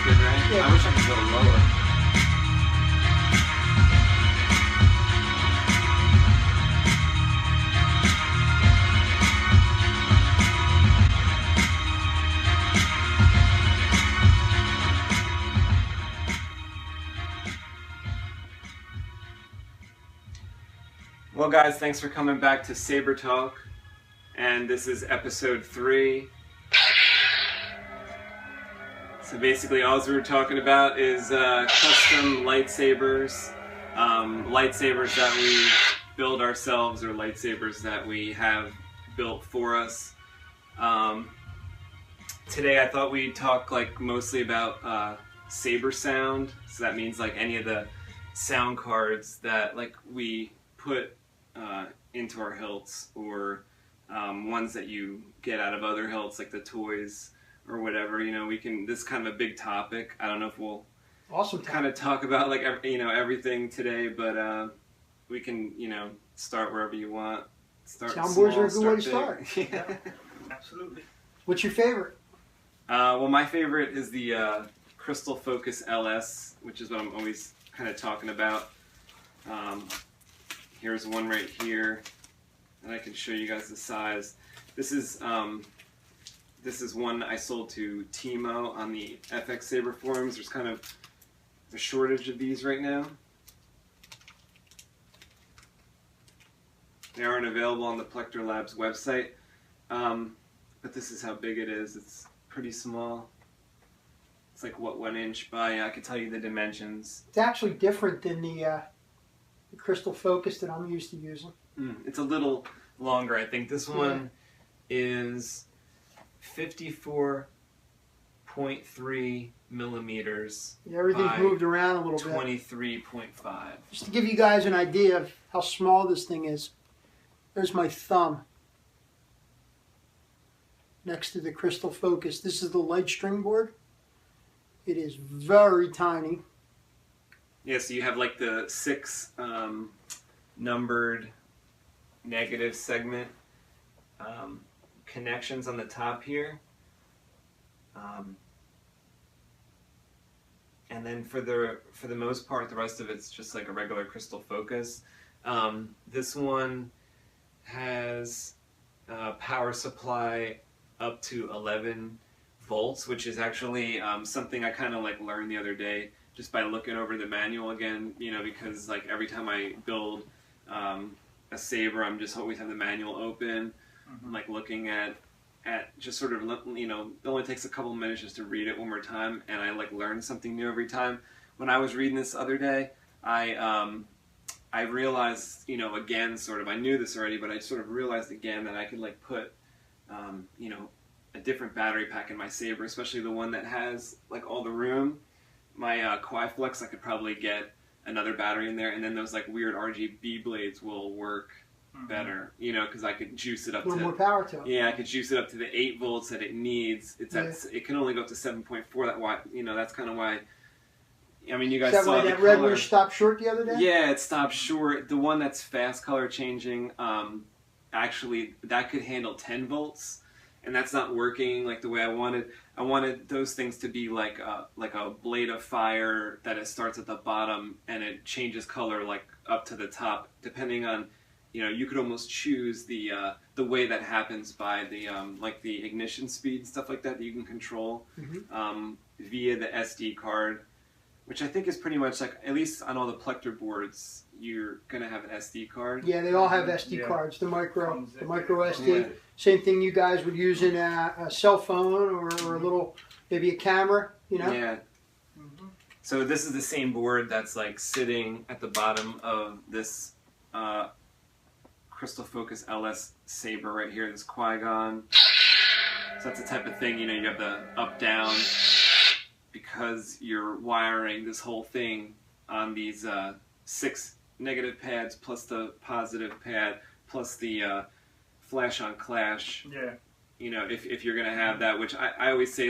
good, right? Yeah. I wish I could go lower. Well, guys, thanks for coming back to Saber Talk, and this is episode 3. So basically, all we were talking about is custom lightsabers, lightsabers that we build ourselves, or lightsabers that we have built for us. Today, I thought we'd talk mostly about saber sound. So that means any of the sound cards that we put into our hilts, or ones that you get out of other hilts, like the toys or whatever. We can. This is kind of a big topic. I don't know if we'll kind of talk about everything today, but we can start wherever you want. Soundboards are a good way to start. Yeah. Absolutely. What's your favorite? Well, my favorite is the Crystal Focus LS, which is what I'm always kind of talking about. Here's one right here, and I can show you guys the size. This is one I sold to Timo on the FX Saber forums. There's kind of a shortage of these right now. They aren't available on the Plector Labs website, but this is how big it is. It's pretty small. It's like, what, 1 inch by, I could tell you the dimensions. It's actually different than the Crystal Focus that I'm used to using. It's a little longer, I think. This one is 54.3 millimeters. Yeah, everything's moved around a little bit. 23.5. Just to give you guys an idea of how small this thing is, there's my thumb next to the Crystal Focus. This is the light string board. It is very tiny. Yeah, so you have the 6 numbered negative segment connections on the top here. And then for the most part, the rest of it's just like a regular Crystal Focus. This one has power supply up to 11 volts, which is actually something I kind of learned the other day just by looking over the manual again, because every time I build a saber, I'm just always have the manual open. I'm looking at just sort of, it only takes a couple minutes just to read it one more time, and I learn something new every time. When I was reading this other day, I realized, again, sort of, I knew this already, but I sort of realized again that I could put, a different battery pack in my saber, especially the one that has all the room. My Quiflex, I could probably get another battery in there, and then those weird RGB blades will work better, because I could juice it up a little more power to it. Yeah, I could juice it up to the 8 volts that it needs. It's it can only go up to 7.4. That's kind of why. I mean, you guys saw the that color. red one stopped short the other day? Yeah, it stopped short. The one that's fast color changing, actually, that could handle 10 volts. And that's not working the way I wanted. I wanted those things to be like a blade of fire that it starts at the bottom and it changes color up to the top, depending on, you could almost choose the way that happens by the the ignition speed and stuff like that you can control via the SD card, which I think is pretty much at least on all the Plector boards, you're gonna have an SD card. Yeah, they all have SD cards. The micro SD. Yeah. Same thing you guys would use in a cell phone or a little, maybe a camera. Yeah. So this is the same board that's sitting at the bottom of this Crystal Focus LS Saber right here. This Qui-Gon. So that's the type of thing. You have the up down, because you're wiring this whole thing on these 6 negative pads plus the positive pad plus the flash on clash. Yeah. If you're gonna have that, which I always say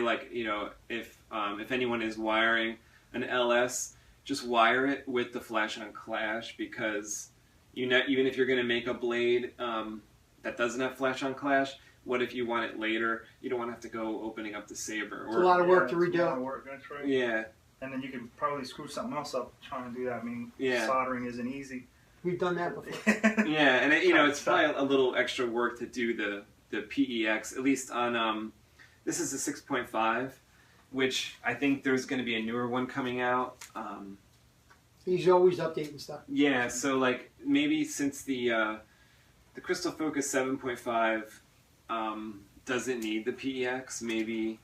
if anyone is wiring an LS, just wire it with the flash on clash, because even if you're gonna make a blade that doesn't have flash on clash, what if you want it later? You don't want to have to go opening up the Saber. It's a lot of work to redo. It's a lot of work, that's right. Yeah. And then you can probably screw something else up trying to do that. I mean, yeah. soldering isn't easy. We've done that before. Yeah, and it, you know, it's probably a little extra work to do the PEX, at least on, this is a 6.5, which I think there's going to be a newer one coming out. He's always updating stuff. Yeah, so like maybe since the Crystal Focus 7.5 doesn't need the PEX, maybe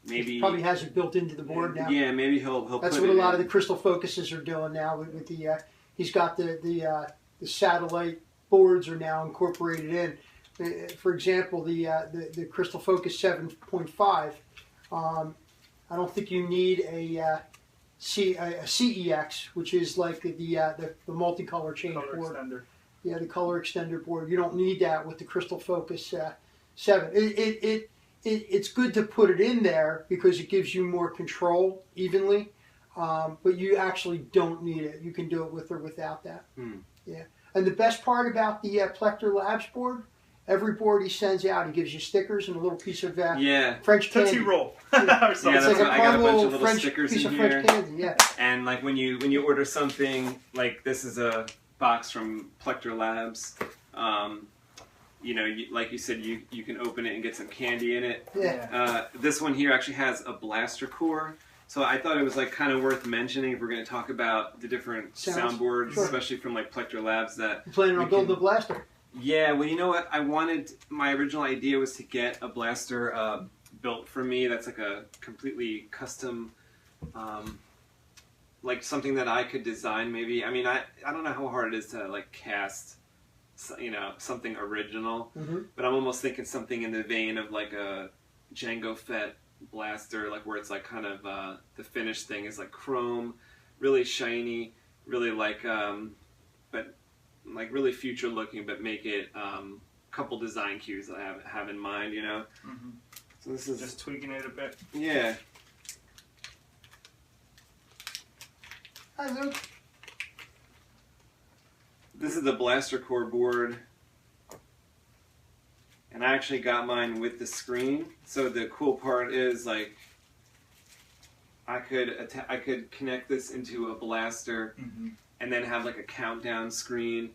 He probably has it built into the board now. Yeah, maybe he'll That's put what it a lot in. of the Crystal Focuses are doing now with the he's got the satellite boards are now incorporated in. For example, the Crystal Focus 7.5. I don't think you need a CEX, which is like the multicolor change board. Extender. Yeah, the color extender board. You don't need that with the Crystal Focus 7. It's good to put it in there because it gives you more control evenly, but you actually don't need it. You can do it with or without that. Yeah. And the best part about the Plector Labs board, every board he sends out, he gives you stickers and a little piece of French candy. Tootsie Roll. Yeah, It's that's like what, I got a bunch of little French stickers piece in of here. French candy. Yeah. And like when you order something, like this is a box from Plector Labs. You know, like you said, you can open it and get some candy in it. Yeah. This one here actually has a blaster core. So I thought it was like kind of worth mentioning if we're going to talk about the different soundboards, sure. especially from like Plector Labs. That You planning on building a blaster? Yeah, well, you know what? My original idea was to get a blaster built for me. That's like a completely custom, like something that I could design maybe. I mean, I don't know how hard it is to like cast, you know, something original, but I'm almost thinking something in the vein of like a Jango Fett blaster, like where it's like kind of the finished thing is like chrome, really shiny, really like but like really future looking, but make it a couple design cues that I have in mind, you know. So this is just tweaking it a bit. Yeah. Hi, Luke. This is the blaster core board, and I actually got mine with the screen. So the cool part is like I could connect this into a blaster and then have like a countdown screen.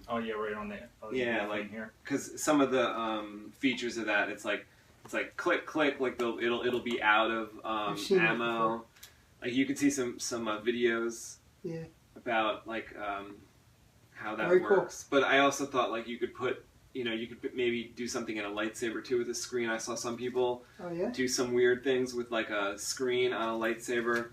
Oh yeah, right on there. Yeah, like here. Because some of the features of that, it's like click click, like it'll be out of ammo. Like you can see some videos about like how that works. But I also thought like you could put, you know, you could maybe do something in a lightsaber too with a screen. I saw some people do some weird things with like a screen on a lightsaber.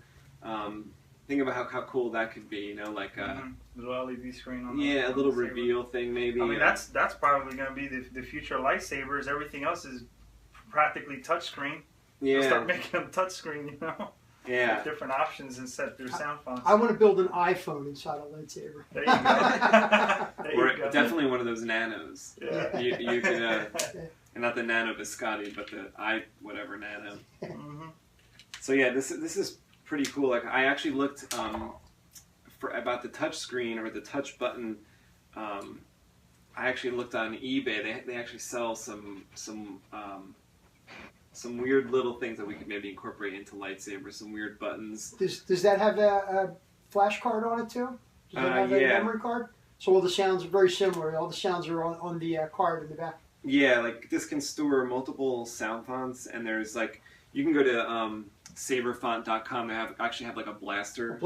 Think about how cool that could be, you know, like a little LED screen on a little reveal thing maybe. I mean, that's probably going to be the future lightsabers. Everything else is practically touchscreen. Yeah. They'll start making them touchscreen, you know. Yeah. With different options and set their sound fonts. I want to build an iPhone inside a lightsaber. There you go. Or definitely one of those nanos. Yeah. You could, and not the nano biscotti, but the whatever nano. So yeah, this is pretty cool. Like I actually looked for about the touch screen or the touch button. I actually looked on eBay. They actually sell some weird little things that we could maybe incorporate into lightsabers. Some weird buttons. Does that have a flash card on it too? Does it have a memory card? So all the sounds are very similar. All the sounds are on the card in the back. Yeah, like this can store multiple sound fonts, and there's like you can go to saberfont.com. They actually have like a blaster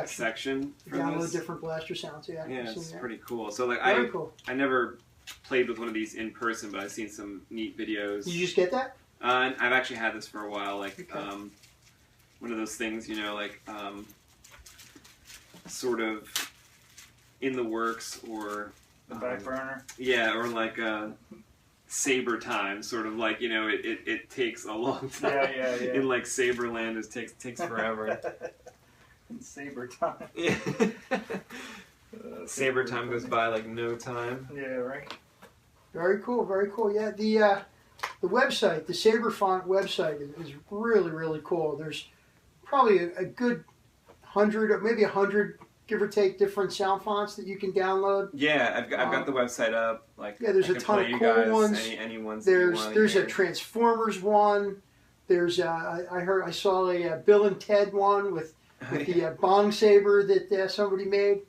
section for download this. different blaster sounds. Yeah, it's pretty cool. So like cool. I never played with one of these in person, but I've seen some neat videos. Did you just get that? And I've actually had this for a while, like one of those things, you know, like sort of in the works or the back burner. Yeah, or like Saber time, sort of like, you know, it takes a long time. Yeah. In like Saberland, it takes forever. In Saber time. Yeah. Saber time goes by like no time. Yeah, right. Very cool, very cool. Yeah, the website, the Saber Font website is really, really cool. There's probably a good 100, maybe 100 give or take, different sound fonts that you can download. Yeah, I've got the website up. Like, yeah, there's I a can ton play of you cool guys ones. Any ones that you want to There's hear. a Transformers one. There's I saw a Bill and Ted one with the Bong Saber that somebody made.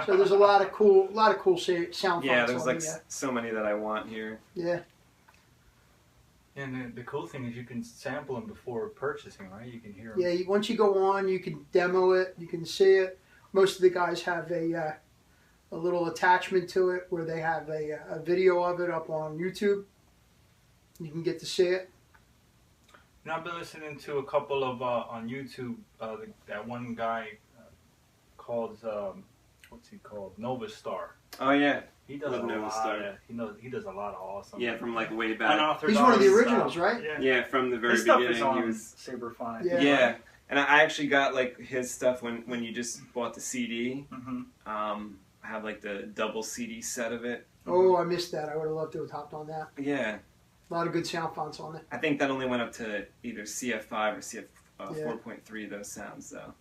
So there's a lot of cool sound fonts. Yeah, there's like so many that I want here. Yeah. And the cool thing is you can sample them before purchasing, right? You can hear them. Yeah, once you go on, you can demo it. You can see it. Most of the guys have a little attachment to it where they have a video of it up on YouTube. You can get to see it. And I've been listening to a couple of on YouTube. That one guy called what's he called? Nova Star. Oh yeah, He does Love a Nova lot. Star. He does a lot of awesome. Yeah, from like way back. Unauthorized He's one of the stuff. originals, right? Yeah. Yeah, from the very His stuff beginning. is on He was. Saber 5. Yeah. Yeah, and I actually got like his stuff when you just bought the CD. Mm-hmm. I have like the double CD set of it. Oh, I missed that. I would have loved to have hopped on that. Yeah, A lot of good sound fonts on it. I think that only went up to either CF5 or CF Yeah. 4.3. Those sounds though.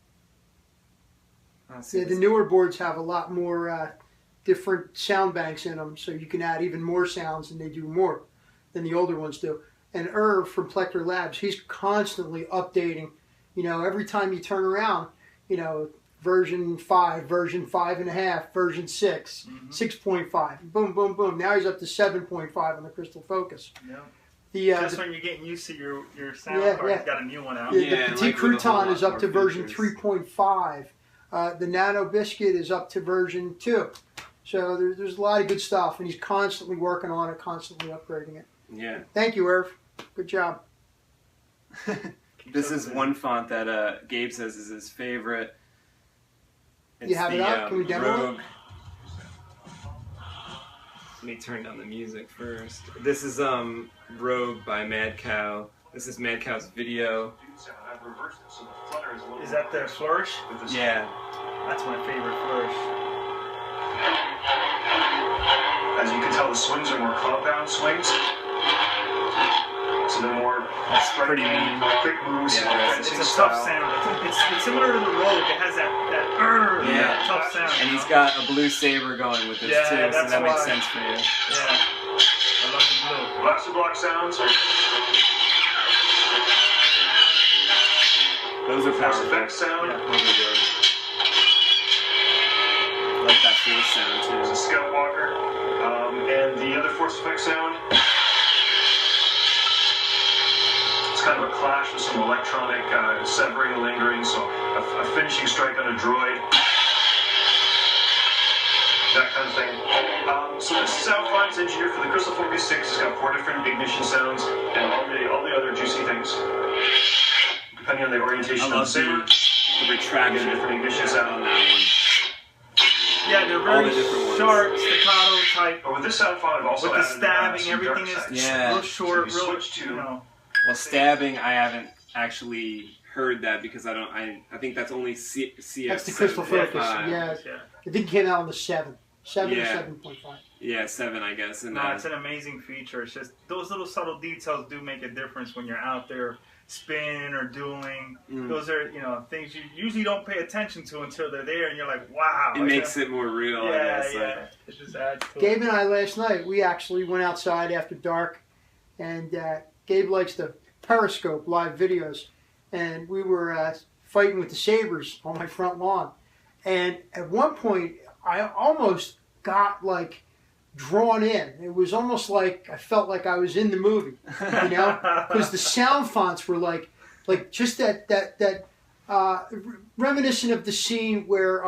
Yeah, the newer boards have a lot more different sound banks in them, so you can add even more sounds, and they do more than the older ones do. And Irv from Plector Labs, he's constantly updating. You know, every time you turn around, you know, version 5, version 5.5, version 6, 6.5, boom, boom, boom. Now he's up to 7.5 on the Crystal Focus. Yeah. Just when you're getting used to your sound card, yeah. you got a new one out. The Yeah, Petit like with a whole Crouton lot is up more to version features. 3.5. The Nano Biscuit is up to version 2. So there's a lot of good stuff, and he's constantly working on it, constantly upgrading it. Yeah. Thank you, Irv. Good job. This is one font that Gabe says is his favorite. It's You have it up? Can we demo it? Rogue. Let me turn down the music first. This is Rogue by Mad Cow. This is Mad Cow's video. Is that the flourish? Yeah. That's my favorite flourish. As you can tell, the swings are more compound swings. So they're more That's pretty mean. quick moves. Yeah, It's a tough sound. It's similar to the Rogue. It has that Yeah. tough sound. And he's got a blue saber going with this Yeah, too, so that's that makes why. sense for you. Yeah. I love the blue. Blaster block sounds. Those are Force powerful. effect sound. Yeah. Those are good. I like that force sound There's a too. Scout Walker. And the other force effect sound. It's kind of a clash with some electronic severing and lingering, so a finishing strike on a droid. That kind of thing. So this sound fine's engineered for the Crystal Focus 6. It's got 4 different ignition sounds and all the other juicy things. Depending on the orientation I of the love saber, the retraction you get a different ignition on sound. that one. Yeah, they're All very the different ones. sharp, staccato type. But with this sound font, I've also With the added, stabbing, some everything dark is sides. Yeah. real short, So you real, switch to- you know. Well, stabbing, I haven't actually heard that because I think that's only CF. That's the Crystal Focus. Yeah, I think it came out on the 7. 7 or Yeah. 7.5. Yeah, 7, I guess. And No, it's an amazing feature. It's just those little subtle details do make a difference when you're out there spinning or dueling. Those are, things you usually don't pay attention to until they're there, and you're like, wow. it makes it more real. I Yeah, guess. yeah. It just adds to Gabe it. and I last night, we actually went outside after dark, and Gabe likes to periscope live videos, and we were fighting with the sabers on my front lawn. And at one point, I almost got drawn in. It was almost like I felt like I was in the movie, because the sound fonts were like just that reminiscent of the scene where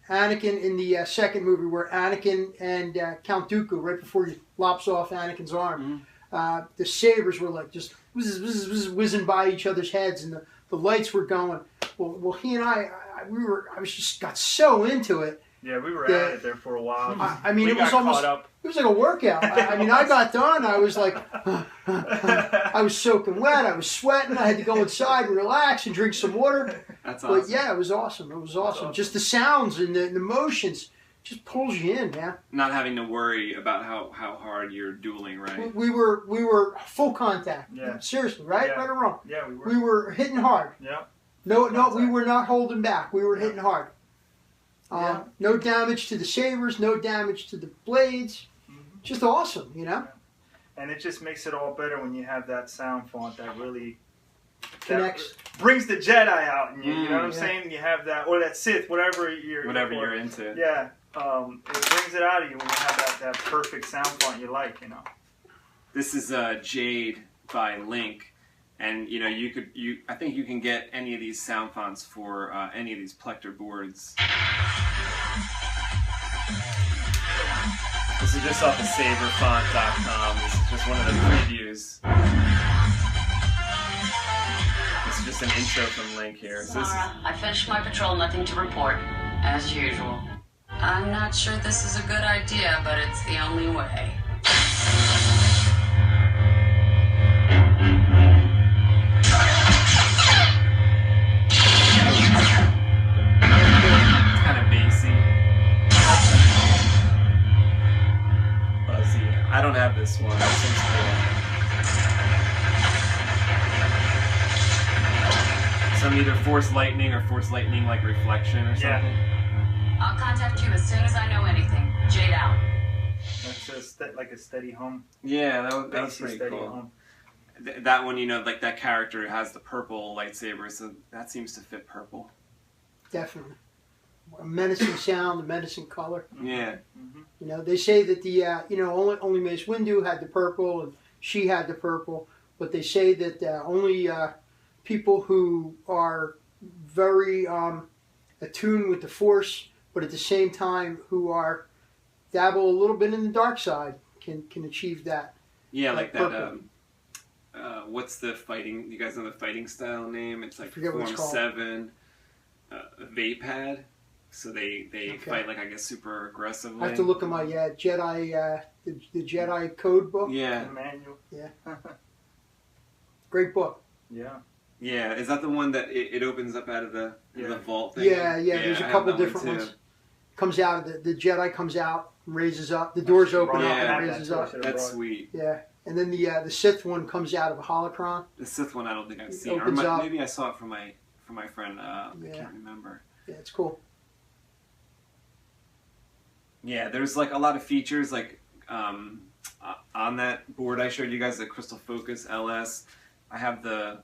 Anakin in the second movie, where Anakin and Count Dooku, right before he lops off Anakin's arm, the sabers were just whizzing by each other's heads, and the lights were going. Well, he and I was just got so into it. Yeah, we were at it there for a while. I mean, We it was got almost, caught up. it was like a workout. I mean, I got done. I was I was soaking wet. I was sweating. I had to go inside and relax and drink some water. That's awesome. But yeah, it was awesome. It was awesome. Just the sounds and the motions just pulls you in, man. Not having to worry about how hard you're dueling, right? We were full contact. Yeah. Seriously, right? Yeah. Right or wrong? Yeah, we were. We were hitting hard. Yeah. No, we were not holding back. We were hitting hard. Yeah. No damage to the sabers, no damage to the blades. Mhm. Just awesome, you know? And it just makes it all better when you have that sound font that really Connects. brings the Jedi out in you. You know what I'm Yeah. saying? You have that, or that Sith, whatever Whatever you're into. Yeah, it brings it out of you when you have that perfect sound font you like. You know. This is Jade by Link, and you know I think you can get any of these sound fonts for any of these Plector boards. This is just off of saberfont.com. This is just one of the previews. This is just an intro from Link here. So this is, Sarah, I finished my patrol, nothing to report, as usual. I'm not sure this is a good idea, but it's the only way. it's kind of bassy. Buzzy. I don't have this one. This one's cool. Some either Force Lightning or Force Lightning like Reflection or something. Yeah. I'll contact you as soon as I know anything. Jade out. That's just like a steady hum. Yeah, that was Bassy, pretty steady cool. hum. That one, you know, like that character has the purple lightsaber, so that seems to fit purple. Definitely. A menacing sound, a menacing color. Yeah. Mm-hmm. You know, they say that the only Mace Windu had the purple and she had the purple, but they say that only people who are very attuned with the Force, but at the same time who are dabble a little bit in the dark side can achieve that. Yeah, like that. Purple. What's the fighting? You guys know the fighting style name? It's like forget what Form it's called. 7, Vapad. So they Okay. fight like I guess super aggressively. I have to look at my Jedi the Jedi code book. Yeah, The manual. Great book. Yeah. yeah. Is that the one that it opens up out of the Yeah. vault thing? Yeah. There's I a have couple that one different too. ones. Comes out of the Jedi comes out, and raises up. The doors open Yeah. up and Yeah. raises up. That's sweet. Yeah, and then the Sith one comes out of a holocron. The Sith one I don't think I've It seen, or opens up. maybe I saw it from my friend. I Yeah. can't remember. Yeah, it's cool. Yeah, there's like a lot of features like on that board I showed you guys, the Crystal Focus LS. I have the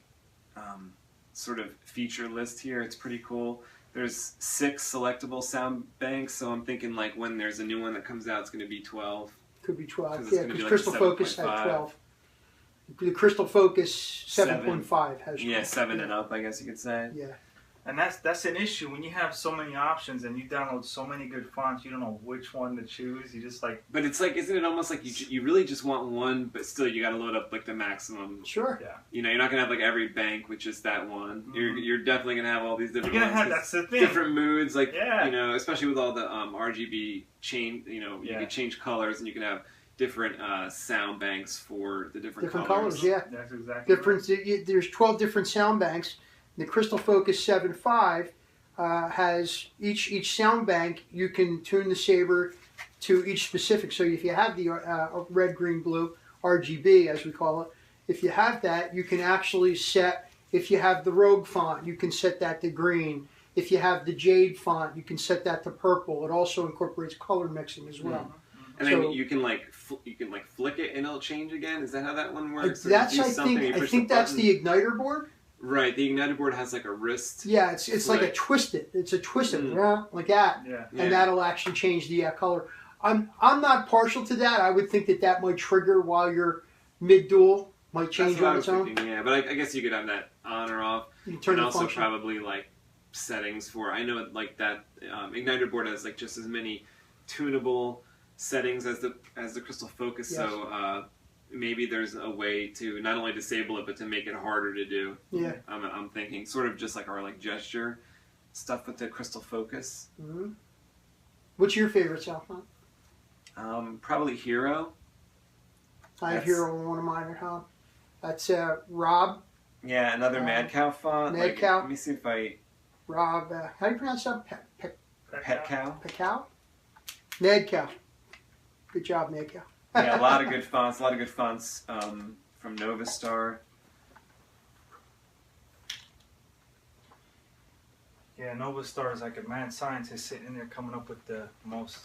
sort of feature list here. It's pretty cool. There's 6 selectable sound banks, so I'm thinking like when there's a new one that comes out, it's going to be 12. Could be 12. 'Cause it's Yeah, gonna be because like Crystal Focus had 7.5. 12. The Crystal Focus 7.5 has 12. Yeah, 7 and up, I guess you could say. Yeah. And that's an issue when you have so many options and you download so many good fonts. You don't know which one to choose. You just like But it's like, isn't it almost like you really just want one, but still you got to load up like the maximum. Sure. You know, you're not gonna have like every bank with just that one. You're definitely gonna have all these different. you're gonna ones, have 'cause that's the thing. different moods, like Yeah. you know, especially with all the RGB chain. You know, you Yeah. can change colors and you can have different sound banks for the different Colors, yeah. That's exactly Different. There's 12 different sound banks. The Crystal Focus 7.5 has each sound bank. You can tune the saber to each specific. So if you have the red, green, blue RGB, as we call it, if you have that, you can actually set. If you have the Rogue font, you can set that to green. If you have the Jade font, you can set that to purple. It also incorporates color mixing as well. And So- then you can like flick it and it'll change again. Is that how that one works? Or That's do I something, you think push that's button? the igniter board. Right. The Ignited board has like a wrist. Yeah, it's like a Flick. twisted. It's a twisted, Mm. like that. Yeah. Yeah. And that'll actually change the color. I'm not partial to that. I would think that might trigger while you're mid duel, might change That's what I on was its own. thinking, yeah, but I guess you could have that on or off. You can turn And the also function. probably like settings for. I know like that Igniter board has like just as many tunable settings as the Crystal Focus. Yes. So maybe there's a way to not only disable it but to make it harder to do. Yeah. I'm thinking sort of just like our like gesture stuff with the Crystal Focus. hmm What's your favorite sound font? Probably Hero. I have That's- Hero on one of mine at home. That's Rob. Yeah, another Mad Cow font. Mad Cow. Let me see if I Rob. How do you pronounce that? Pet Cow. Cow. Mad Cow. Good job, Mad Cow. Yeah, a lot of good fonts. A lot of good fonts from Nova Star. Yeah, Nova Star is like a mad scientist sitting in there coming up with the most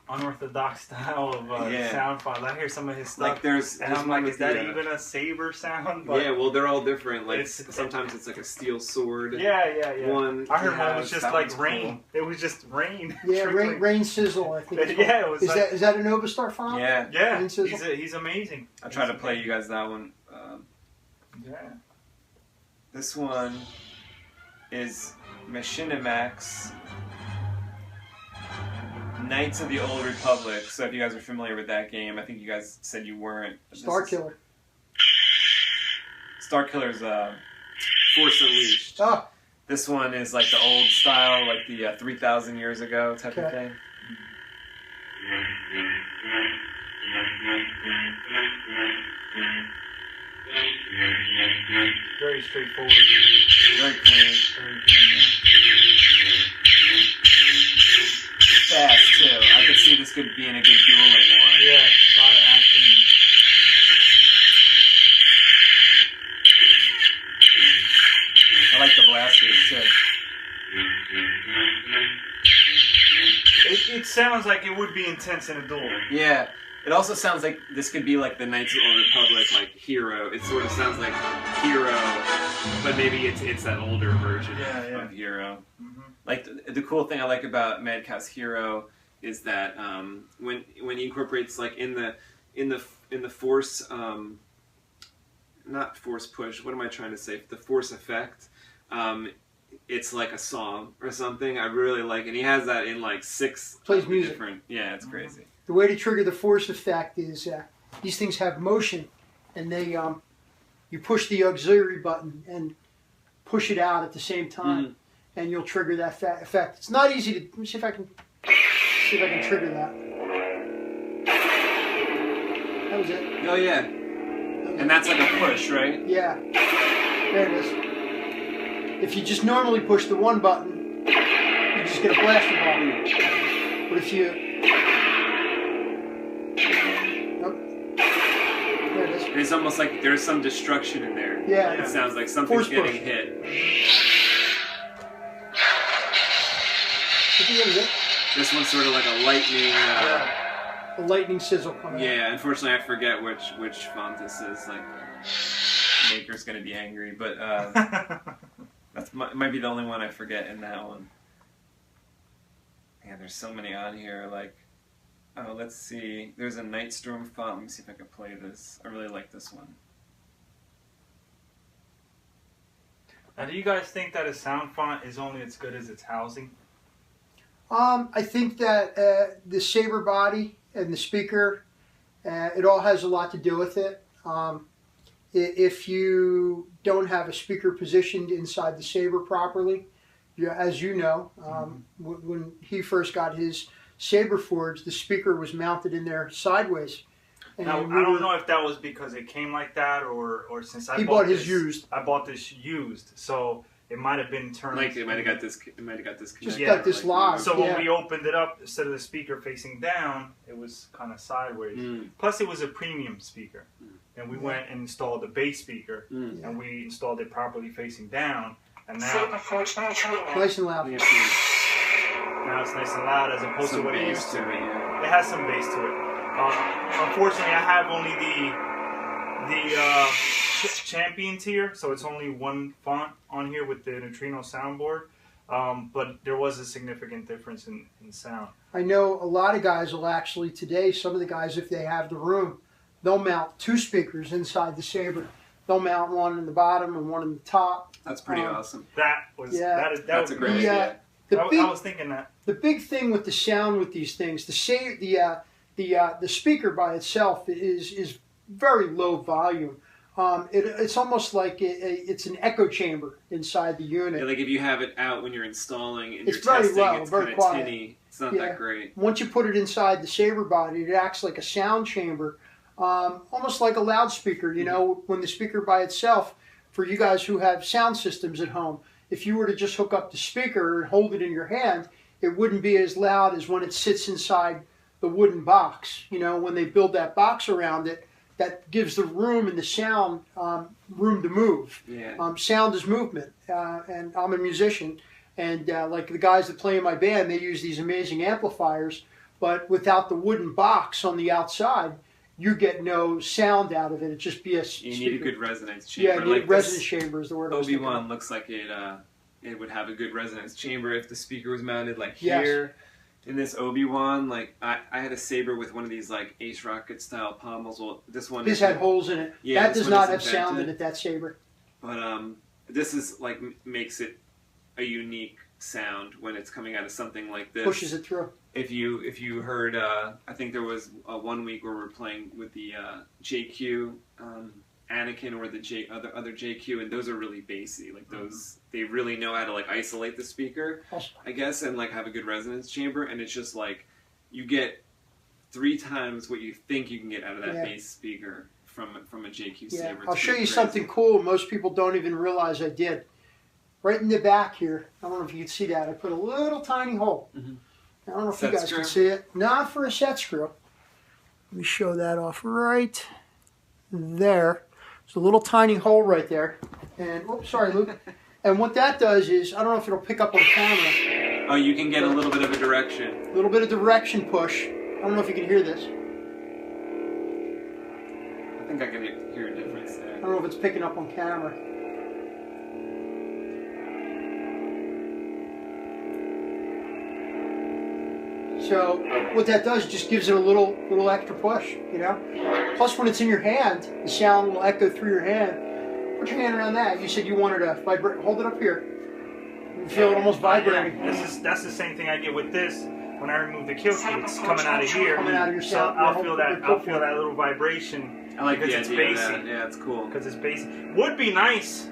unorthodox style of sound files. I hear some of his stuff, Like there's and I'm like, one is that with even a saber sound? the, yeah, well, they're all different. Like It's- sometimes it's like a steel sword. Yeah. One I heard he one was has, just that like one's rain. It was just rain. Yeah, trickling. rain sizzle. I think. It's Yeah, called. it was Is like- that a Nova Star cool. font? Yeah, Yeah, Rain sizzle? he's amazing. I try to play you guys that one. Yeah. This one is Machinimax Knights of the Old Republic. So if you guys are familiar with that game, I think you guys said you weren't. Star Killer. Star Killer's Force Unleashed. Oh, This one is like the old style, like the 3,000 years ago type of Okay. thing. Very straightforward. Very clean. Very clean, Fast too. I could see this could be in a good dueling one. yeah. A lot of action. I like the blasters too. It sounds like it would be intense in a duel. Yeah. It also sounds like this could be like the Knights of the Old Republic, like Hero. It sort of sounds like Hero, but maybe it's that older version Yeah. of Hero. Mm-hmm. Like the cool thing I like about Mad Cow's Hero is that when he incorporates like in the force not force push, what am I trying to say, the force effect, it's like a song or something. I really like it. And he has that in like 6 Plays music. different, yeah, it's crazy. the way to trigger the force effect is these things have motion, and they you push the auxiliary button and push it out at the same time, and you'll trigger that effect. It's not easy to. Let me see if I can trigger that. That was it. Oh yeah. And that's like a push, right? Yeah. There it is. If you just normally push the one button, you just get a blaster ball. But if you... Nope. There it is. And it's almost like there's some destruction in there. Yeah. It sounds like something's Force push. getting hit. I think that was it. This one's sort of like a lightning. A lightning sizzle coming out. Yeah, unfortunately I forget which font this is. Like, Maker's gonna be angry, but that's might be the only one I forget in that one. Yeah, there's so many on here. Like, oh, let's see. There's a Nightstorm font. Let me see if I can play this. I really like this one. Now, do you guys think that a sound font is only as good as its housing? I think that the Saber body and the speaker, it all has a lot to do with it. If you don't have a speaker positioned inside the Saber properly, as you know, when he first got his Saber forged, the speaker was mounted in there sideways. And Now, I don't know if that was because it came like that or since He bought his used. I bought this used, so it might have been turned. Like it might have got this. It might have got this. Just connected, got this like, lock. So when Yeah. we opened it up, instead of the speaker facing down, it was kind of sideways. Plus, it was a premium speaker, and we went and installed the bass speaker, and we installed it properly facing down, and now Nice and loud. Yeah, now it's nice and loud as opposed to some what it bass used to to be. it. Yeah. It has some bass to it. Unfortunately, I have only the champion tier, so it's only one font on here with the Neutrino soundboard. But there was a significant difference in sound. I know a lot of guys will actually today, some of the guys, if they have the room, they'll mount 2 speakers inside the Saber. They'll mount one in the bottom and one in the top. That's pretty awesome. That was Yeah. That's was a great great. idea. I was thinking that. The big thing with the sound with these things, the speaker by itself is very low volume. It's almost like it's an echo chamber inside the unit. Yeah, like if you have it out when you're installing and It's you're very testing, low, it's very kind of quiet. tinny. It's not Yeah. that great. Once you put it inside the Saber body, it acts like a sound chamber, almost like a loudspeaker. You know, when the speaker by itself, for you guys who have sound systems at home, if you were to just hook up the speaker and hold it in your hand, it wouldn't be as loud as when it sits inside the wooden box. You know, when they build that box around it, that gives the room and the sound room to move. Yeah. Sound is movement, and I'm a musician. And like the guys that play in my band, they use these amazing amplifiers, but without the wooden box on the outside, you get no sound out of it. It'd just be a You speaker. need a good resonance chamber. Yeah, like resonance chamber is the word I was thinking Obi-Wan of. looks like it would have a good resonance chamber if the speaker was mounted like Yes. here. In this Obi-Wan, like I had a Saber with one of these like Ace Rocket style pommels. Well, this one His had holes in it. Yeah, that this does one not is have sound in invented. it, that Saber. But this is like makes it a unique sound when it's coming out of something like this. Pushes it through. If you heard, I think there was 1 week where we were playing with the JQ Anakin or the other JQ, and those are really bassy. Like those, they really know how to like isolate the speaker, I guess, and like have a good resonance chamber. And it's just like you get 3 times what you think you can get out of that bass speaker from a JQ Yeah, Saber. I'll show you something cool most people don't even realize I did. Right in the back here, I don't know if you can see that, I put a little tiny hole. Mhm. I don't know if Set you guys screw? can see it. Not for a set screw. Let me show that off right there. There's a little tiny hole right there. And, oops, sorry, Luke. And what that does is, I don't know if it'll pick up on camera, Oh, you can get a little bit of a direction. a little bit of direction push. I don't know if you can hear this. I think I can hear a difference there. I don't know if it's picking up on camera. So what that does, it just gives it a little extra push, you know. Plus, when it's in your hand, the sound will echo through your hand. Put your hand around that. You said you wanted to vibrate. Hold it up here. You feel it almost vibrating. That's the same thing I get with this. When I remove the kill key, it's coming out of here. Coming out of your So sound. I'll feel that little vibration. I like the because it's idea of bassy. that. Yeah, it's cool. Because it's basic. Would be nice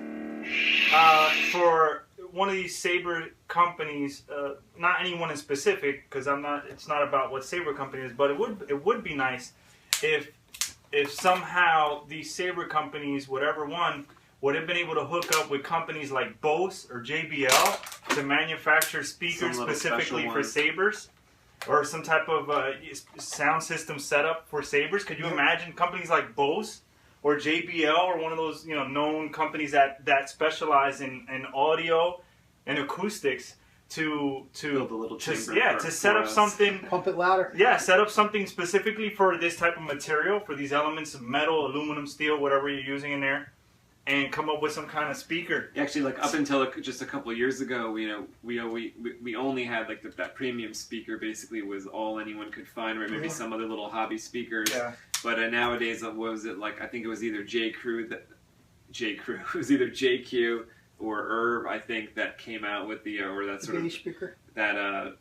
for one of these Saber companies, not anyone in specific, because it's not about what Saber company is, but it would be nice if somehow these Saber companies, whatever one, would have been able to hook up with companies like Bose or JBL to manufacture speakers specifically for Sabers. Or some type of sound system setup for Sabers. Could you imagine companies like Bose or JBL or one of those known companies that specialize in audio and acoustics to build a little chamber to set up something. Pump it louder. Yeah, set up something specifically for this type of material, for these elements of metal, aluminum, steel, whatever you're using in there, and come up with some kind of speaker. Actually, like up until just a couple of years ago, we only had like that premium speaker. Basically, was all anyone could find, or maybe some other little hobby speakers. Yeah. But nowadays, what was it like? I think it was either It was either JQ or Irv, I think, that came out with the or that sort bass of speaker. that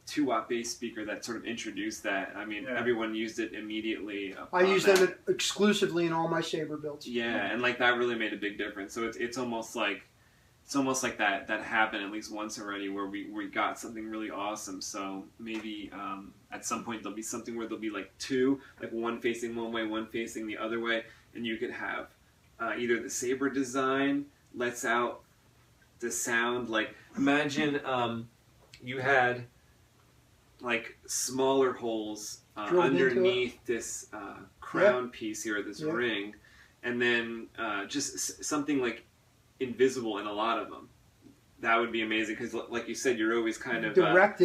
2-watt bass speaker that sort of introduced that. I mean, everyone used it immediately. I use them exclusively in all my Saber builds. Yeah, and like that really made a big difference. So it's almost like that happened at least once already, where we got something really awesome. So maybe at some point there'll be something where there'll be like 2, like one facing one way, one facing the other way, and you could have either the Saber design lets out the sound. Like imagine you had like smaller holes underneath this crown piece here, this ring, and then just something like invisible in a lot of them. That would be amazing because, like you said, you're always kind of You direct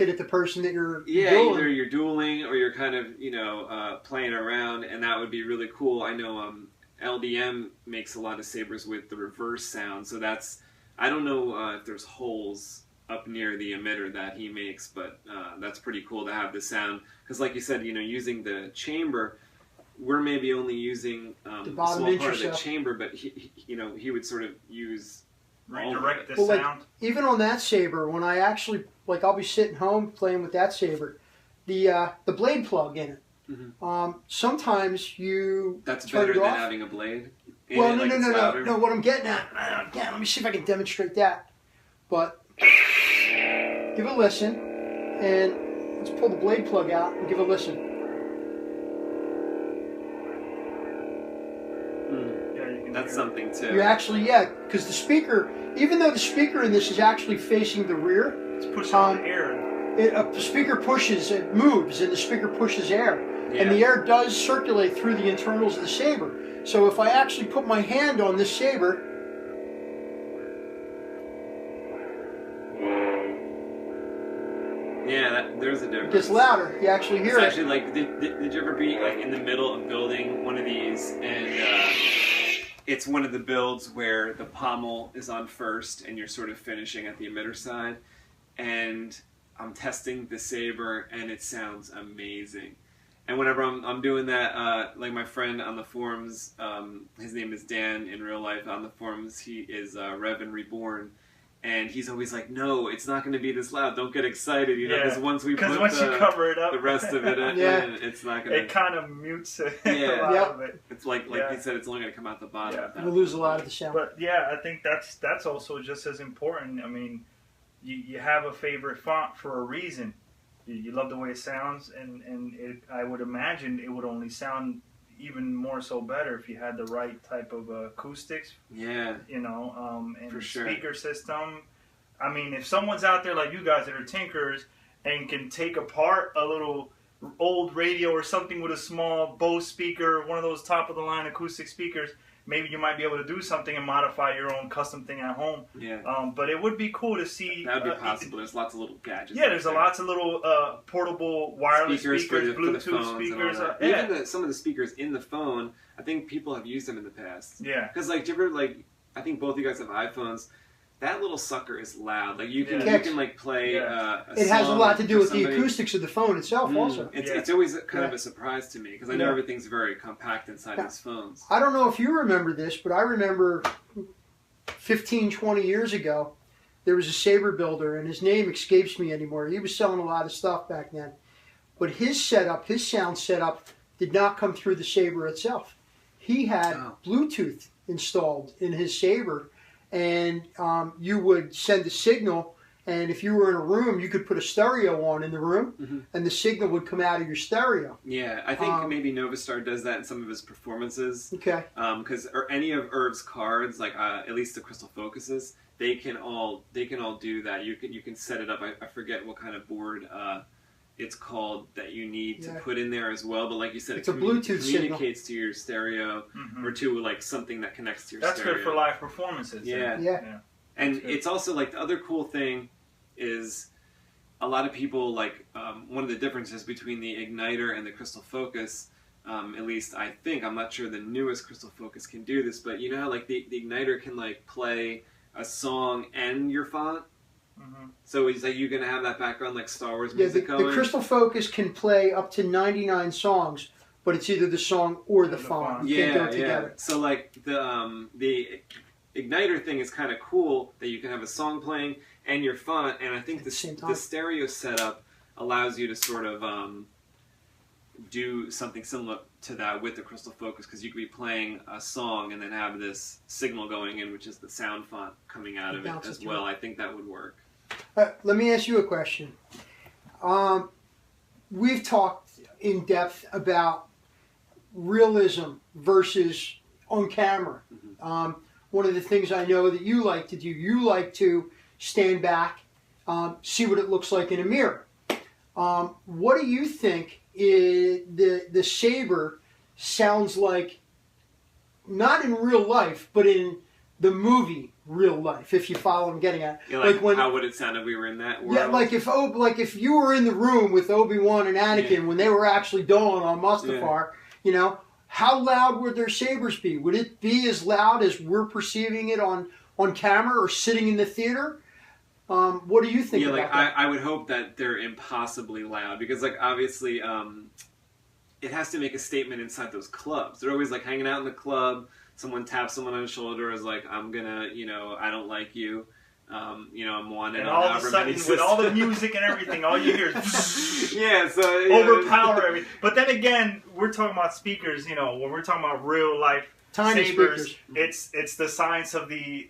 it at the person that you're dueling. Either you're dueling or you're kind of playing around, and that would be really cool. I know LDM makes a lot of Sabers with the reverse sound, so that's, I don't know if there's holes up near the emitter that he makes, but that's pretty cool to have the sound, because like you said, using the chamber, we're maybe only using a small part of the chamber, but he would sort of use redirect the sound. Like, even on that Saber, when I actually, like, I'll be sitting home playing with that Saber, the blade plug in it. Mm-hmm. Sometimes you that's turn better it than off. having a blade. Well, no. What I'm getting at, again, let me see if I can demonstrate that. But give a listen, and let's pull the blade plug out and give a listen. That's something too. You actually, because the speaker, even though the speaker in this is actually facing the rear, it's pushing air. The speaker pushes, it moves, and the speaker pushes air. Yeah. And the air does circulate through the internals of the Saber. So if I actually put my hand on this Saber, Yeah, there's a It difference. gets louder. You actually hear It's it. actually like, did you ever be like in the middle of building one of these, and it's one of the builds where the pommel is on first, and you're sort of finishing at the emitter side, and I'm testing the Saber, and it sounds amazing. And whenever I'm doing that, like my friend on the forums, his name is Dan in real life. On the forums, he is Revan Reborn. And he's always like, no, it's not going to be this loud. Don't get excited, you know, because once we put you cover it up, the rest of it in, it's not going to... It kind of mutes it. Yeah. A lot of it. It's like you said, it's only going to come out the bottom. Yeah. You lose a lot of the sound. But yeah, I think that's also just as important. I mean, you have a favorite font for a reason. You love the way it sounds, and I would imagine it would only sound even more so better if you had the right type of acoustics. Yeah. You know, and for sure. Speaker system. I mean, if someone's out there like you guys that are tinkers and can take apart a little old radio or something with a small Bose speaker, one of those top of the line acoustic speakers, maybe you might be able to do something and modify your own custom thing at home. Yeah. But it would be cool to see. That would be possible. There's lots of little gadgets. Yeah, there's lots of little portable wireless speakers, Bluetooth speakers. Even some of the speakers in the phone, I think people have used them in the past. Yeah. Because like, do you ever like? I think both of you guys have iPhones. That little sucker is loud. Like you can like play. It has a lot to do with the acoustics of the phone itself, also. It's always kind of a surprise to me because I know everything's very compact inside these phones. I don't know if you remember this, but I remember 15, 20 years ago, there was a Saber builder, and his name escapes me anymore. He was selling a lot of stuff back then. But his sound setup, did not come through the Saber itself. He had Bluetooth installed in his Saber, and you would send a signal, and if you were in a room, you could put a stereo on in the room, and the signal would come out of your stereo. Yeah, I think maybe Novistar does that in some of his performances. Okay. Because any of Irv's cards, like at least the Crystal Focuses, they can all do that. You can set it up. I forget what kind of board it's called that you need to put in there as well. But like you said, it's a Bluetooth communicates to your stereo or to like something that connects to your stereo. That's good for live performances. Yeah. And it's also like the other cool thing is a lot of people like one of the differences between the Igniter and the Crystal Focus, at least I think, I'm not sure the newest Crystal Focus can do this, but you know how like the Igniter can like play a song and your font? So it's like you're going to have that background like Star Wars music going? The Crystal Focus can play up to 99 songs, but it's either the song or the font. You can't go together. So like the Igniter thing is kind of cool that you can have a song playing and your font, and I think the stereo setup allows you to sort of do something similar to that with the Crystal Focus, because you could be playing a song and then have this signal going in, which is the sound font coming out of it as well. I think that would work. Let me ask you a question. We've talked in depth about realism versus on camera. One of the things I know that you like to do, you like to stand back, see what it looks like in a mirror. What do you think the Saber sounds like, not in real life, but in the movie real life, if you follow what I'm getting at? Yeah, like when, how would it sound if we were in that world? Yeah, like if you were in the room with Obi-Wan and Anakin when they were actually Dawn on Mustafar, you know, how loud would their sabers be? Would it be as loud as we're perceiving it on camera or sitting in the theater? What do you think about that? I would hope that they're impossibly loud, because like obviously it has to make a statement inside those clubs. They're always like hanging out in the club. Someone taps someone on the shoulder, is like, I'm gonna, you know, I don't like you. You know, I'm wanted. And all of a sudden, with all the music and everything, all you hear is overpower everything. But then again, we're talking about speakers. You know, when we're talking about real life tiny sabers, speakers, it's the science of the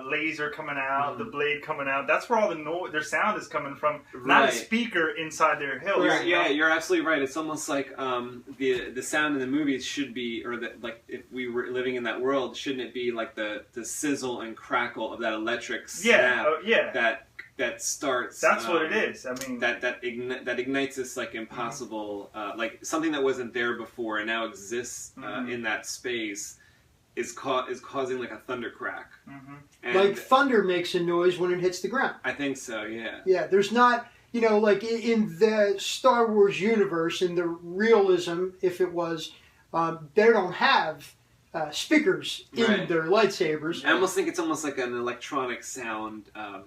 laser coming out, the blade coming out. That's where all their sound is coming from. Not a speaker inside their hills. You're absolutely right. It's almost like the sound in the movies should be, or like if we were living in that world, shouldn't it be like the sizzle and crackle of that electric snap that starts. That's what it is. I mean, that ignites this like impossible, like something that wasn't there before and now exists in that space is causing like a thunder crack. Like thunder makes a noise when it hits the ground. I think so. Yeah. Yeah. There's not. you know, like in the Star Wars universe, in the realism, if it was, they don't have speakers in their lightsabers. I almost think it's almost like an electronic sound. What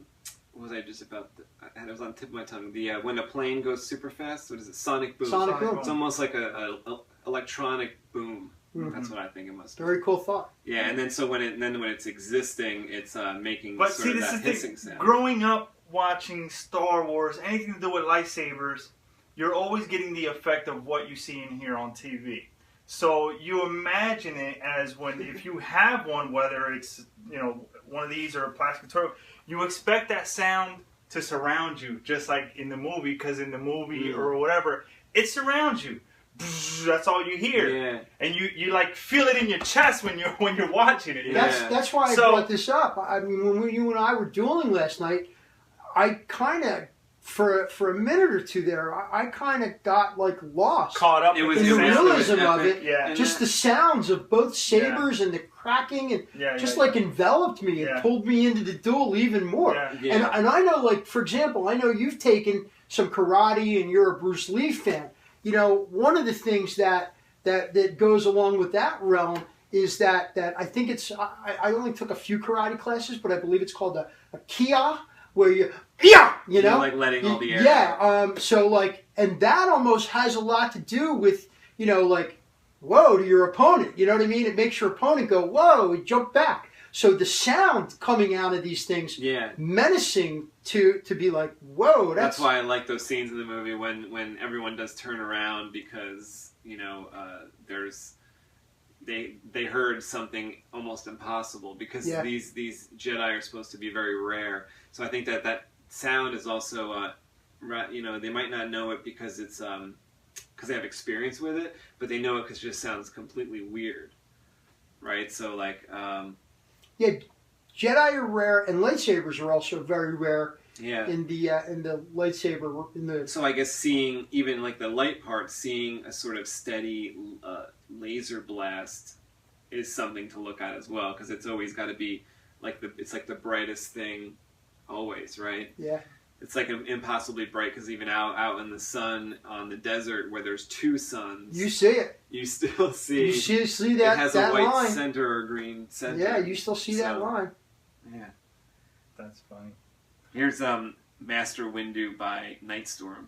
was I just about? It was on the tip of my tongue. The when a plane goes super fast, what is it? Sonic boom. Sonic boom. It's almost like a electronic boom. Mm-hmm. That's what I think it must be. Very cool thought. Yeah, and then so when it's existing, it's making But sort see, of this that is hissing the sound. growing up watching Star Wars, anything to do with lightsabers, you're always getting the effect of what you see and hear on TV. So you imagine it as if you have one, whether it's one of these or a plastic turtle, you expect that sound to surround you, just like in the movie, because in the movie or whatever, it surrounds you. That's all you hear, and you like feel it in your chest when you're watching it. That's why I brought this up. I mean, when you and I were dueling last night, I kind of for a minute or two there, I kind of got like lost, caught up in the realism of it. Yeah. Just the sounds of both sabers and the cracking and like enveloped me and pulled me into the duel even more. And I know, like, for example, I know you've taken some karate and you're a Bruce Lee fan. You know, one of the things that goes along with that realm is that I think it's, I only took a few karate classes, but I believe it's called a kia, where you know? You're like letting all the air out. So like, and that almost has a lot to do with, like, whoa to your opponent. You know what I mean? It makes your opponent go, whoa, and jump back. So the sound coming out of these things, menacing to be like, whoa. That's why I like those scenes in the movie when everyone does turn around because, they heard something almost impossible because these Jedi are supposed to be very rare. So I think that sound is also, they might not know it because it's because they have experience with it, but they know it because it just sounds completely weird, right? So like, Jedi are rare, and lightsabers are also very rare. Yeah. In the lightsaber So I guess seeing even like the light part, seeing a sort of steady laser blast is something to look at as well, because it's always got to be like it's like the brightest thing always, right? Yeah. It's like impossibly bright because even out in the sun on the desert where there's two suns, you see it. You still see. You see that. It has that a white line. center or green center. Yeah, you still see that line. Yeah. That's funny. Here's Master Windu by Nightstorm.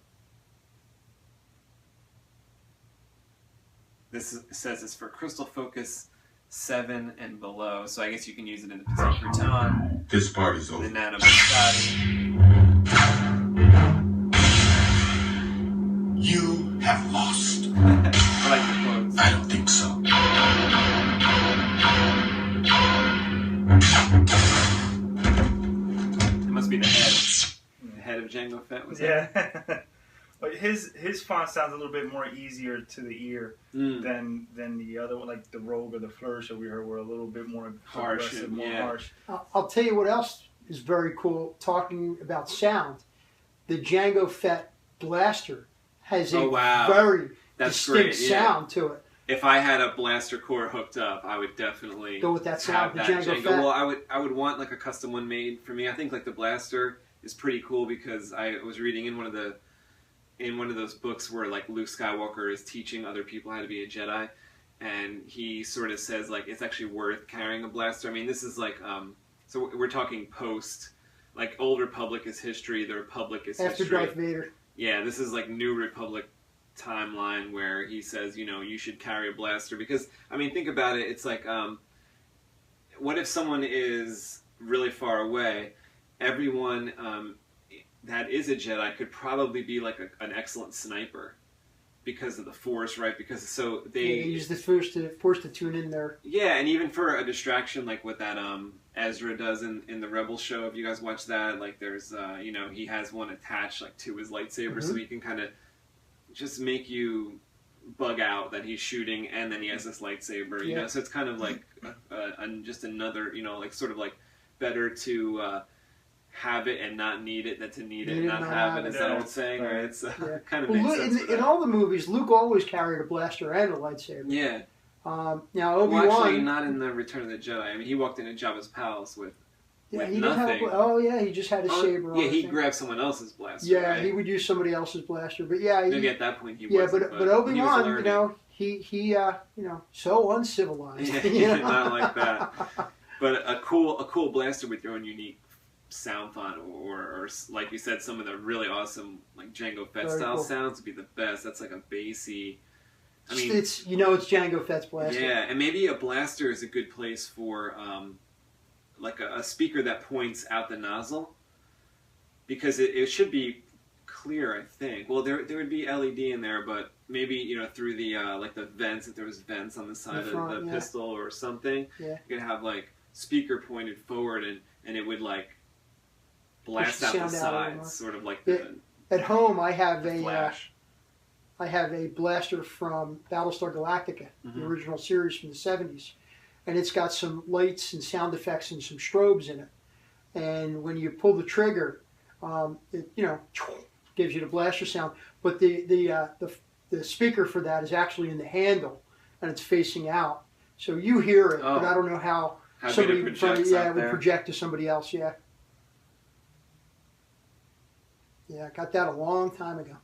Says it's for crystal focus 7 and below, so I guess you can use it in the Petit Crouton. This party's over. The Nano Biscotti. You have lost. I like the quotes. I don't think so. It must be the head. The head of Jango Fett was that? But his font sounds a little bit more easier to the ear than the other one, like the Rogue or the Flourish that we heard were a little bit more harsh, more harsh. I'll tell you what else is very cool. Talking about sound, the Jango Fett blaster has a very distinct sound to it. If I had a blaster core hooked up, I would definitely go with that sound. The Jango Fett. Well, I would want like a custom one made for me. I think like the blaster is pretty cool because I was reading in one of those books where like Luke Skywalker is teaching other people how to be a Jedi, and he sort of says like it's actually worth carrying a blaster. I mean, this is like so we're talking post, like Old Republic is history, the Republic is after history. Darth Vader. Yeah, this is like New Republic timeline where he says, you should carry a blaster because I mean, think about it. It's like, what if someone is really far away? Everyone that is a Jedi could probably be like an excellent sniper because of the Force, right? Because so they use the Force to tune in there. Yeah, and even for a distraction like what that Ezra does in the Rebel show. If you guys watch that, like there's he has one attached like to his lightsaber, so he can kind of just make you bug out that he's shooting, and then he has this lightsaber. You know, so it's kind of like just another like sort of like better to have it and not need it than to need it and not have it. Is that old saying? Right? It's kind of makes sense. In all the movies, Luke always carried a blaster and a lightsaber. Yeah. Now Obi-Wan. Well, actually, not in the Return of the Jedi. I mean, he walked into Jabba's palace with Yeah, with he didn't nothing. have. Oh yeah, he just had a saber. Yeah, on, I he'd think. grab someone else's blaster. Yeah, right? he would use somebody else's blaster, but yeah, Maybe at that point he yeah, wasn't. but Obi-Wan, learning. he so uncivilized. Yeah, you know? not like that. But a cool blaster with your own unique sound font, or like you said, some of the really awesome like Jango Fett Very style cool. sounds would be the best. That's like a bassy. I mean, it's Jango Fett's blaster. yeah, and maybe a blaster is a good place for like a speaker that points out the nozzle, because it should be clear, I think. Well, there would be LED in there, but maybe through the like the vents, if there was vents on the side front, of the yeah. pistol or something, Yeah. you could have like speaker pointed forward, and it would like blast Push the out the sound out a little sides, sort of like Yeah. the At home, I have flash. I have a blaster from Battlestar Galactica, the original series from the 70s. And it's got some lights and sound effects and some strobes in it. And when you pull the trigger, it gives you the blaster sound. But the speaker for that is actually in the handle, and it's facing out. So you hear it, but I don't know how somebody it projects out it would there. project to somebody else. Yeah. Yeah, I got that a long time ago.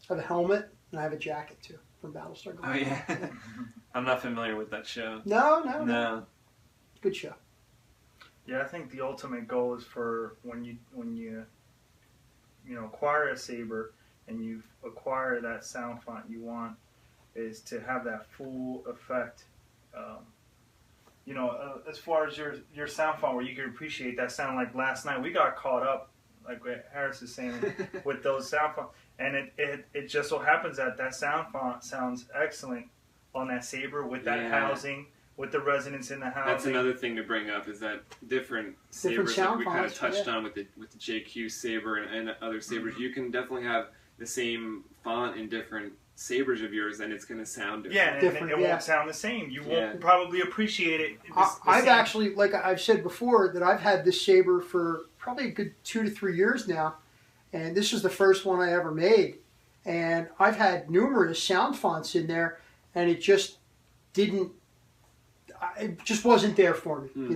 I have a helmet and I have a jacket too from Battlestar Galactica. Oh yeah, I'm not familiar with that show. No. Good show. Yeah, I think the ultimate goal is for when you acquire a saber and you acquire that sound font you want, is to have that full effect. As far as your sound font, where you can appreciate that sound. Like last night, we got caught up, like what Harris is saying, with those sound fonts, and it just so happens that sound font sounds excellent on that saber with that housing, with the resonance in the housing. That's another thing to bring up, is that different sabers, like we kind of touched on with the JQ saber and other sabers, you can definitely have the same font in different sabers of yours, and it's going to sound different. Yeah, and it won't sound the same. You won't probably appreciate it. I've actually, like I've said before, that I've had this saber for probably a good 2 to 3 years now, and this is the first one I ever made. And I've had numerous sound fonts in there, and it just wasn't there for me,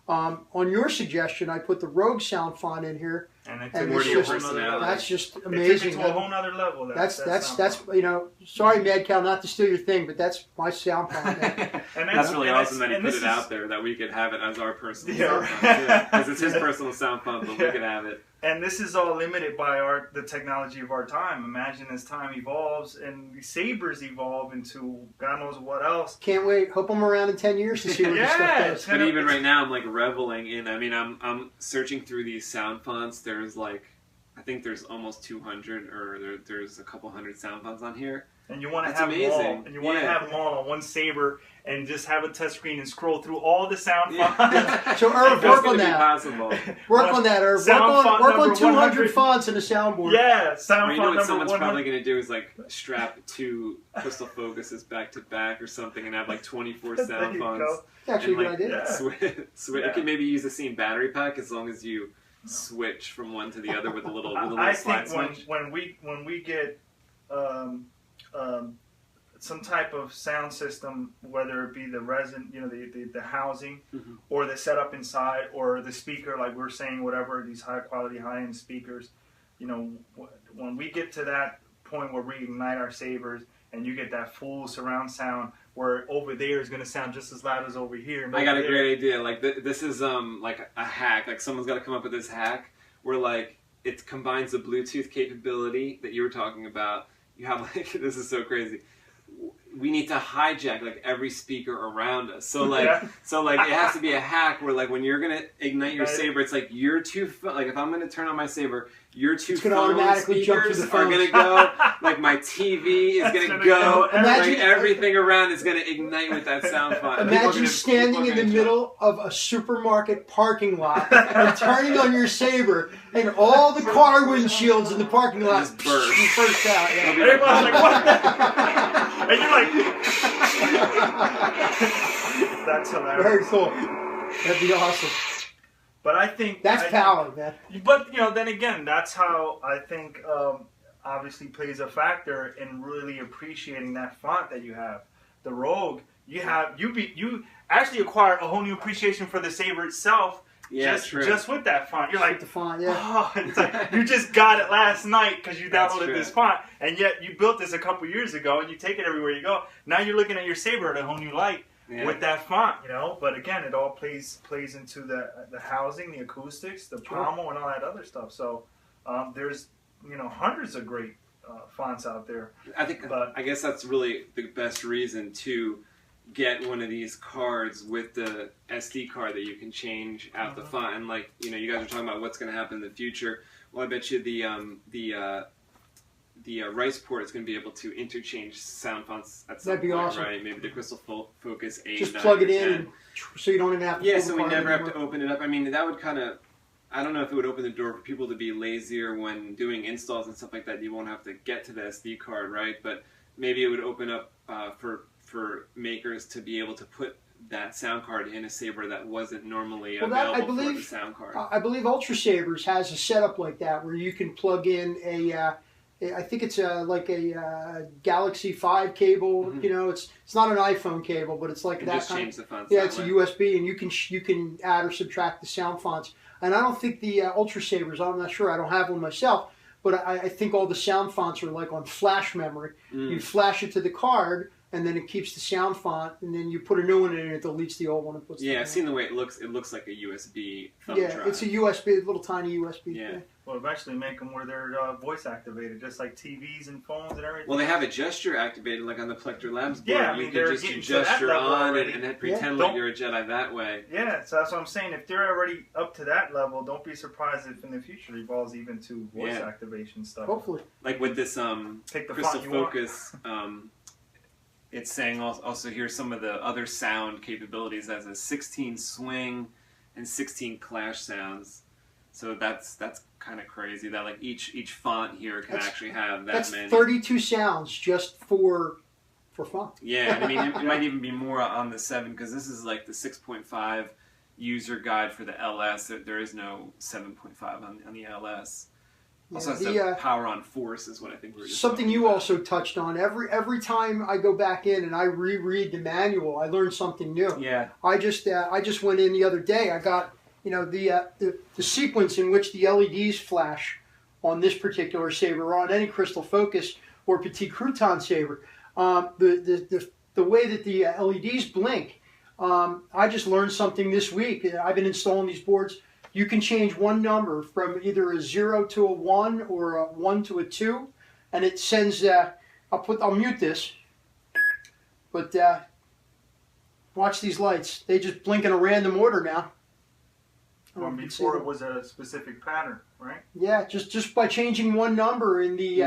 On your suggestion, I put the Rogue sound font in here, and and that's just amazing. It took it to a whole nother level. That's sorry, Mad Cow, not to steal your thing, but that's my sound font. And that's really awesome that he put it out there, that we could have it as our personal sound font, because it's his personal sound font, but we could have it. And this is all limited by the technology of our time. Imagine as time evolves and the sabers evolve into God knows what else. Can't wait. Hope I'm around in 10 years to see what this stuff does. But even right now, I'm like reveling in. I mean, I'm searching through these sound fonts. There's like, I think there's almost 200, or there's a couple hundred sound fonts on here. And you want to have them all. And you want to have them all on one saber and just have a touch screen and scroll through all the sound fonts. So Irv, work on that. Possible. Work on that, Irv. Work on 200 fonts in the soundboard. Yeah, sound font number someone's 100. probably going to do is like strap 2 crystal focuses back to back or something, and have like 24 sound fonts. Actually, a good idea. It can maybe use the same battery pack as long as you switch from one to the other with a little slide switch. When we get some type of sound system, whether it be the resin, the housing, or the setup inside, or the speaker, like we're saying, whatever, these high quality, high end speakers, when we get to that point where we ignite our sabers and you get that full surround sound, where over there is going to sound just as loud as over here. I got a great idea. Like this is like a hack. Like someone's got to come up with this hack where like it combines the Bluetooth capability that you were talking about. You have like, this is so crazy. We need to hijack like every speaker around us. So like, it has to be a hack where like when you're gonna ignite your saber, it's like your two like if I'm gonna turn on my saber, your two phone speakers are gonna go. Like my TV is gonna go. Like everything around is gonna ignite with that sound font. Imagine standing in the middle of a supermarket parking lot and turning on your saber, and all the car windshields in the parking lot just burst. Burst out. Yeah. Everyone's like, what? And you're like, that's hilarious. Very cool. That'd be awesome. But I think that's power, man. But then again, that's how I think obviously plays a factor in really appreciating that font that you have. The Rogue, you actually acquire a whole new appreciation for the saber itself, Yeah, true. just with that font. You're With like, the font, yeah. oh, it's like you just got it last night because you That's downloaded true. this font, and yet you built this a couple years ago, and you take it everywhere you go. Now you're looking at your Saber at a whole new light with that font, you know. But again, it all plays into the housing, the acoustics, the pomo, and all that other stuff. So there's hundreds of great fonts out there. I guess that's really the best reason to get one of these cards with the SD card that you can change out the font. And like, you guys are talking about what's going to happen in the future. Well, I bet you the Rice port is going to be able to interchange sound fonts at some That'd be point, awesome. right? Maybe the Crystal Focus 8, Just 9, plug or it in, 10. and so you don't even have to. Yeah, pull so the we card never have anymore. to open it up. I mean, that would kind of, I don't know if it would open the door for people to be lazier when doing installs and stuff like that. You won't have to get to the SD card, right? But maybe it would open up for makers to be able to put that sound card in a Saber that wasn't normally available for the sound card. I believe Ultra Sabers has a setup like that where you can plug in I think it's like a Galaxy 5 cable. Mm-hmm. It's not an iPhone cable, but it's like and that just kind change the fonts. Yeah, it's a USB, and you can add or subtract the sound fonts. And I don't think the Ultra Sabers, I'm not sure, I don't have one myself, but I think all the sound fonts are like on flash memory. You flash it to the card, and then it keeps the sound font, and then you put a new one in, and it deletes the old one and puts. Yeah, I've seen the way it looks. It looks like a USB thumb drive. Yeah, it's a USB, little tiny USB. Yeah. thing. Well, eventually make them where they're voice activated, just like TVs and phones and everything. Well, they have a gesture activated, like on the Collector Labs board. Yeah, I you mean, can they're just getting do to that gesture level on already. and then pretend like you're a Jedi that way. Yeah, so that's what I'm saying. If they're already up to that level, don't be surprised if in the future it evolves even to voice activation stuff. Hopefully. Like with this Pick the Crystal font you want. Focus, it's saying also here's some of the other sound capabilities as a 16 swing and 16 clash sounds. So that's kind of crazy that like each font here can actually have that That's many. 32 sounds just for font. Yeah, I mean it might even be more on the 7 because this is like the 6.5 user guide for the LS. There is no 7.5 on the LS. Also, the power on force is what I think we're just something talking you about. also touched on. Every time I go back in and I reread the manual, I learn something new. Yeah. I just went in the other day. I got the sequence in which the LEDs flash on this particular Saber, or on any Crystal Focus or Petit Crouton Saber. The way that the LEDs blink. I just learned something this week. I've been installing these boards. You can change one number from either a 0 to a 1 or a 1 to a 2, and it sends. I'll mute this, but watch these lights. They just blink in a random order now. Before it was a specific pattern, right? Yeah, just by changing one number in the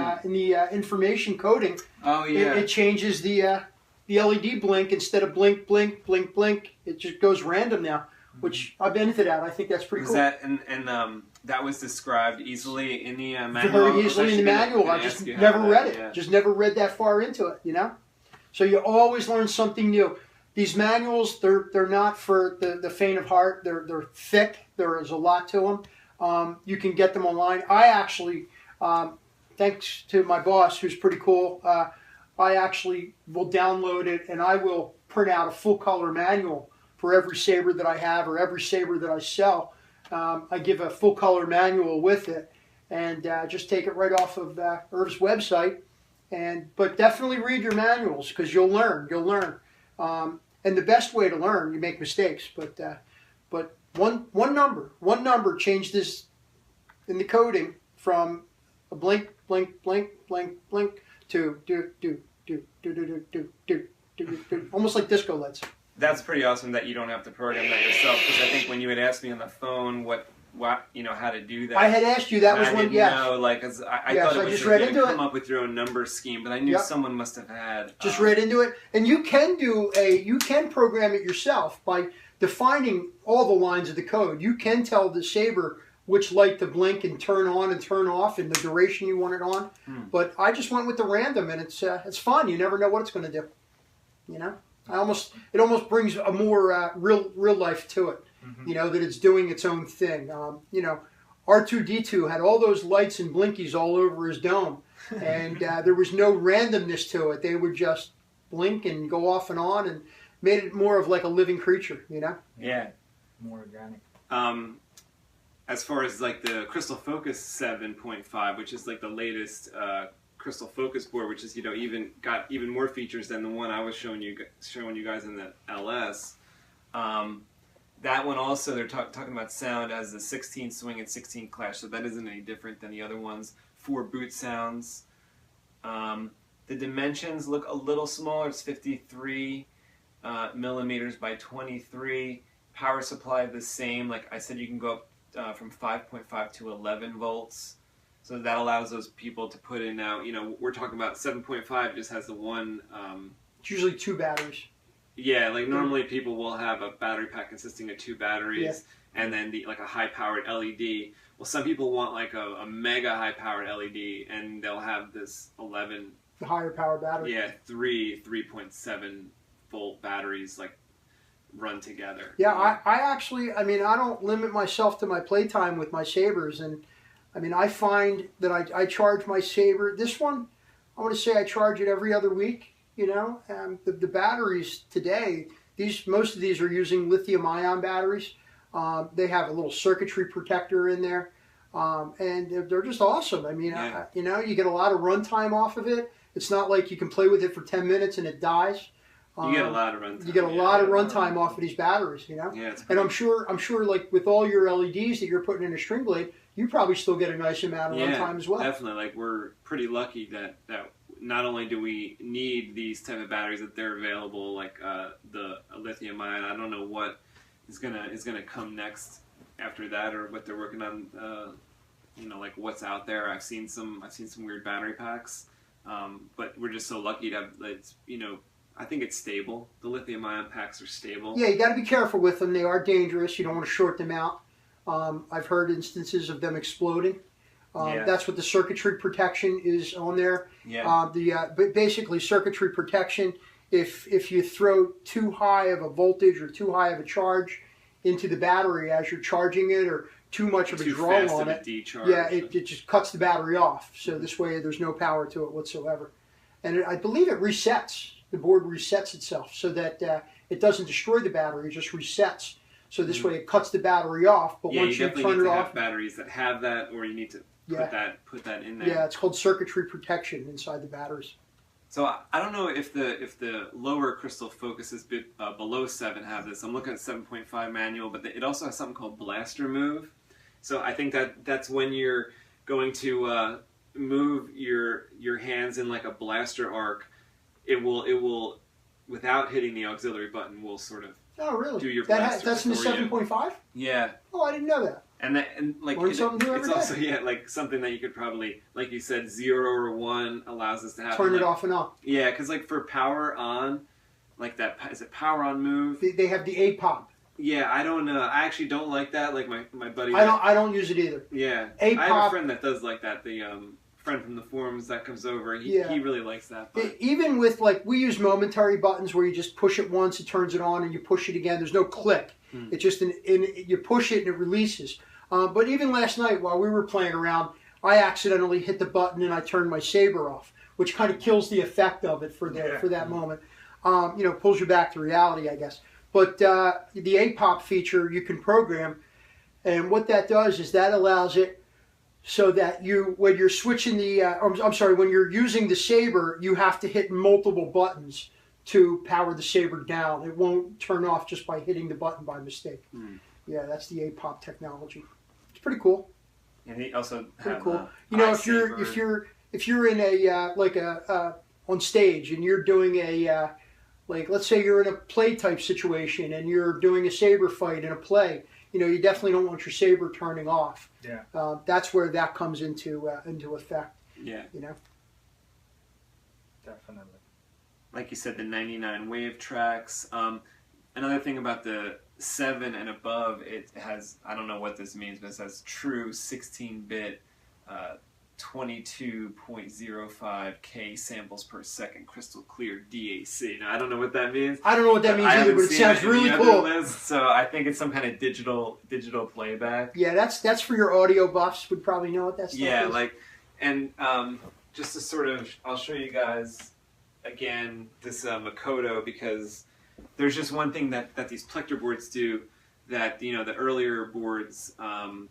information coding. Oh yeah. It changes the LED blink instead of blink, blink, blink, blink. It just goes random now, which I've been into that. I think that's pretty cool. That that was described easily in the manual? Very easily in the manual. I just never read it. Yeah. Just never read that far into it, So you always learn something new. These manuals, they're not for the faint of heart. They're thick. There's a lot to them. You can get them online. I actually, thanks to my boss, who's pretty cool, I actually will download it and I will print out a full color manual for every Saber that I have or every Saber that I sell. I give a full color manual with it and just take it right off of Irv's website. But definitely read your manuals because you'll learn. And the best way to learn, you make mistakes, but one number changed this in the coding from a blink, blink, blink, blink, blink to do, almost like disco lights. That's pretty awesome that you don't have to program that yourself, because I think when you had asked me on the phone what how to do that. I had asked you that was one. Yeah. Know, like, cause I thought it was just read into come up with your own number scheme, but I knew someone must have had. Just read into it, and you can program it yourself by defining all the lines of the code. You can tell the Saber which light to blink and turn on and turn off, and the duration you want it on. But I just went with the random, and it's fun. You never know what it's going to do. It almost brings a more real life to it. That it's doing its own thing. R2-D2 had all those lights and blinkies all over his dome, and there was no randomness to it. They would just blink and go off and on, and made it more of like a living creature. Yeah, more organic. as far as like the Crystal Focus 7.5, which is like the latest Crystal Focus board, which is even got even more features than the one I was showing you guys in the LS. That one also, they're talking about sound as the 16 swing and 16 clash, so that isn't any different than the other ones. 4 boot sounds. The dimensions look a little smaller. It's 53 millimeters by 23. Power supply the same. Like I said, you can go up from 5.5 to 11 volts. So that allows those people to put in now, we're talking about 7.5 just has the one. It's usually 2 batteries. Yeah, like normally people will have a battery pack consisting of 2 batteries and then like a high-powered LED. Well, some people want like a mega high-powered LED, and they'll have this 11. The higher power battery. Yeah, 3.7 volt batteries like run together. Yeah, I actually, I don't limit myself to my playtime with my Sabers, and I find that I charge my Saber. This one, I want to say I charge it every other week. The batteries today, most of these are using lithium-ion batteries. They have a little circuitry protector in there, and they're just awesome. You get a lot of runtime off of it. It's not like you can play with it for 10 minutes and it dies. You get a lot of runtime. You get a lot of runtime off of these batteries, Yeah, and I'm sure, like with all your LEDs that you're putting in a string blade, you probably still get a nice amount of runtime as well. Definitely. Like we're pretty lucky that not only do we need these type of batteries, that they're available, like the lithium ion. I don't know what is gonna come next after that, or what they're working on. Like what's out there. I've seen some weird battery packs, but we're just so lucky to have. I think it's stable. The lithium ion packs are stable. Yeah, you got to be careful with them. They are dangerous. You don't want to short them out. I've heard instances of them exploding. That's what the circuitry protection is on there. Yeah. But basically, circuitry protection. If you throw too high of a voltage or too high of a charge into the battery as you're charging it, or too much of a draw on it, it just cuts the battery off. So this way, there's no power to it whatsoever. And I believe it resets. The board resets itself so that it doesn't destroy the battery. It just resets. So this way, it cuts the battery off. But once you turn it off, have batteries that have that, or you need to put that in there. Yeah, it's called circuitry protection inside the batteries. So I don't know if the lower Crystal Focuses below 7 have this. I'm looking at 7.5 manual, but it also has something called Blaster Move. So I think that's when you're going to move your hands in like a blaster arc. It will, without hitting the auxiliary button, will sort of do your blaster. That's in the 7.5? Yeah. Oh, I didn't know that. And like Learn something new every day. Also like something that you could probably, like you said, 0 or 1 allows us to have turn it off and on. Yeah, because like for power on, like that, is it power on move? They have the APOP. Yeah, I don't know. I actually don't like that. Like my buddy. I don't use it either. Yeah, APOP, I have a friend that does like that. The friend from the forums that comes over, he really likes that. But even with, like, we use momentary buttons where you just push it once, it turns it on, and you push it again. There's no click. It's just you push it and it releases. But even last night while we were playing around, I accidentally hit the button and I turned my Saber off, which kind of kills the effect of it for that moment. Pulls you back to reality, I guess. But the APOP feature you can program, and what that does is that allows it so that when you're switching when you're using the Saber, you have to hit multiple buttons to power the Saber down. It won't turn off just by hitting the button by mistake. Yeah, that's the APOP technology. It's pretty cool. And they also have cool. If you're in a on stage and you're doing a let's say you're in a play type situation and you're doing a Saber fight in a play, you definitely don't want your Saber turning off. Yeah. That's where that comes into effect. Yeah. Definitely. Like you said, the 99 wave tracks. Another thing about the 7 and above, it has, I don't know what this means, but it says true 16-bit 22.05K samples per second crystal clear DAC. Now, I don't know what that means. I don't know what that means either, but it sounds really cool. So I think it's some kind of digital playback. Yeah, that's for your audio buffs. Would probably know what that stuff is. Yeah, and just to sort of, I'll show you guys again this Makoto, because there's just one thing that these Plector boards do that the earlier boards, the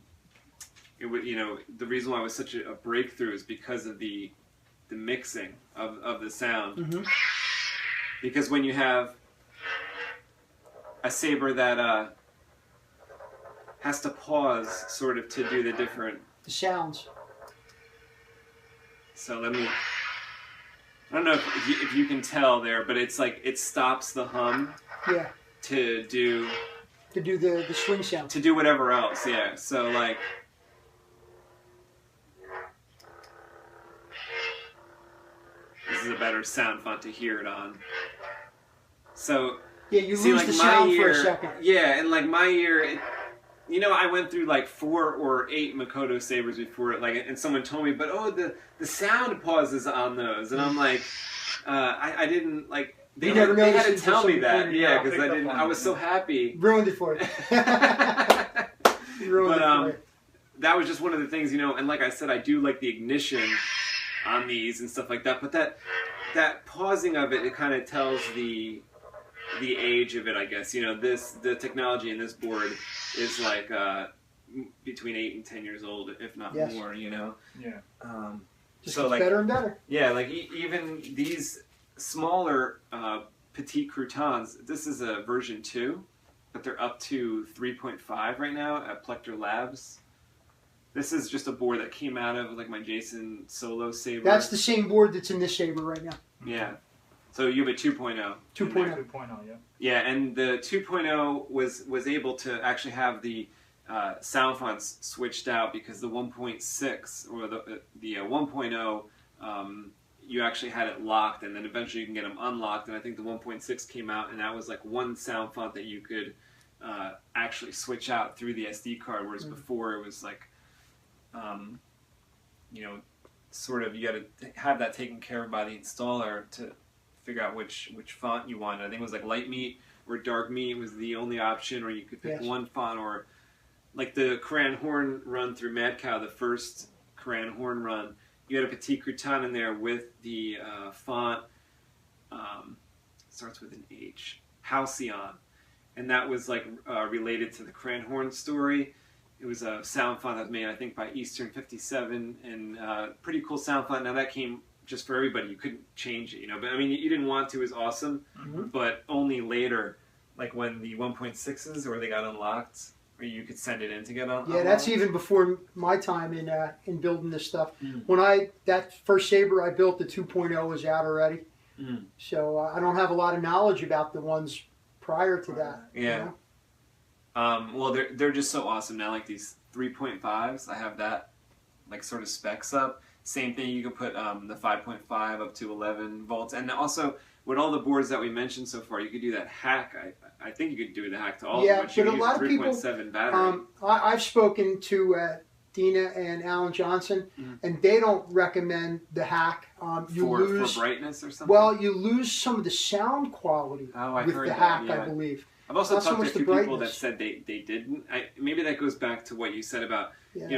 reason why it was such a breakthrough is because of the mixing of the sound. Mm-hmm. Because when you have a saber that has to pause sort of to do the sounds. So I don't know if you can tell there, but it's like it stops the hum. Yeah. To do the swing sound. To do whatever else, yeah. So like this is a better sound font to hear it on. So yeah, you lose the sound for a second. Yeah, and like my ear, I went through like 4 or 8 Makoto sabers before it, and someone told me, but the sound pauses on those, and I'm like, I didn't like. They had to tell me that, yeah, because I was so happy. Ruined it for you. That was just one of the things, and like I said, I do like the ignition on these and stuff like that. But that pausing of it kind of tells the age of it, I guess. The technology in this board is like between 8 and 10 years old, if not more. Yeah. Just so better and better. Yeah, like even these smaller petite croutons, this is a version 2, but they're up to 3.5 right now at Plector Labs. This is just a board that came out of like my Jason Solo Saber. That's the same board that's in this Saber right now. Yeah. So you have a 2.0. 2.0. 2.0, yeah. Yeah, and the 2.0 was able to actually have the sound fonts switched out because the 1.6 or the 1.0 you actually had it locked, and then eventually you can get them unlocked, and I think the 1.6 came out, and that was like one sound font that you could actually switch out through the SD card, whereas before it was like, sort of you got to have that taken care of by the installer to figure out which font you wanted. I think it was like light meat or dark meat was the only option, or you could pick one font, or like the Koran Horn run through Mad Cow, the first Koran Horn run. You had a Petit Crouton in there with the font, starts with an H, Halcyon. And that was like related to the Koran Horn story. It was a sound font that was made, I think, by Eastern 57, and pretty cool sound font. Now that came just for everybody. You couldn't change it, But I mean, you didn't want to. It was awesome. Mm-hmm. But only later, like when the 1.6s, or they got unlocked, or you could send it in to get unlocked. Yeah, that's even before my time in building this stuff. When that first Saber I built, the 2.0 was out already. So I don't have a lot of knowledge about the ones prior to that. Yeah. Well, they're just so awesome now. Like these 3.5s, I have that like sort of specs up. Same thing, you can put the 5.5 up to 11 volts, and also with all the boards that we mentioned so far, you could do that hack. I think you could do the hack to all of them. Yeah, but a lot of people. 3.7 battery. I've spoken to Dina and Alan Johnson, and they don't recommend the hack. For brightness or something. Well, you lose some of the sound quality with the hack, I believe. I've also talked to a few people that said they didn't. Maybe that goes back to what you said about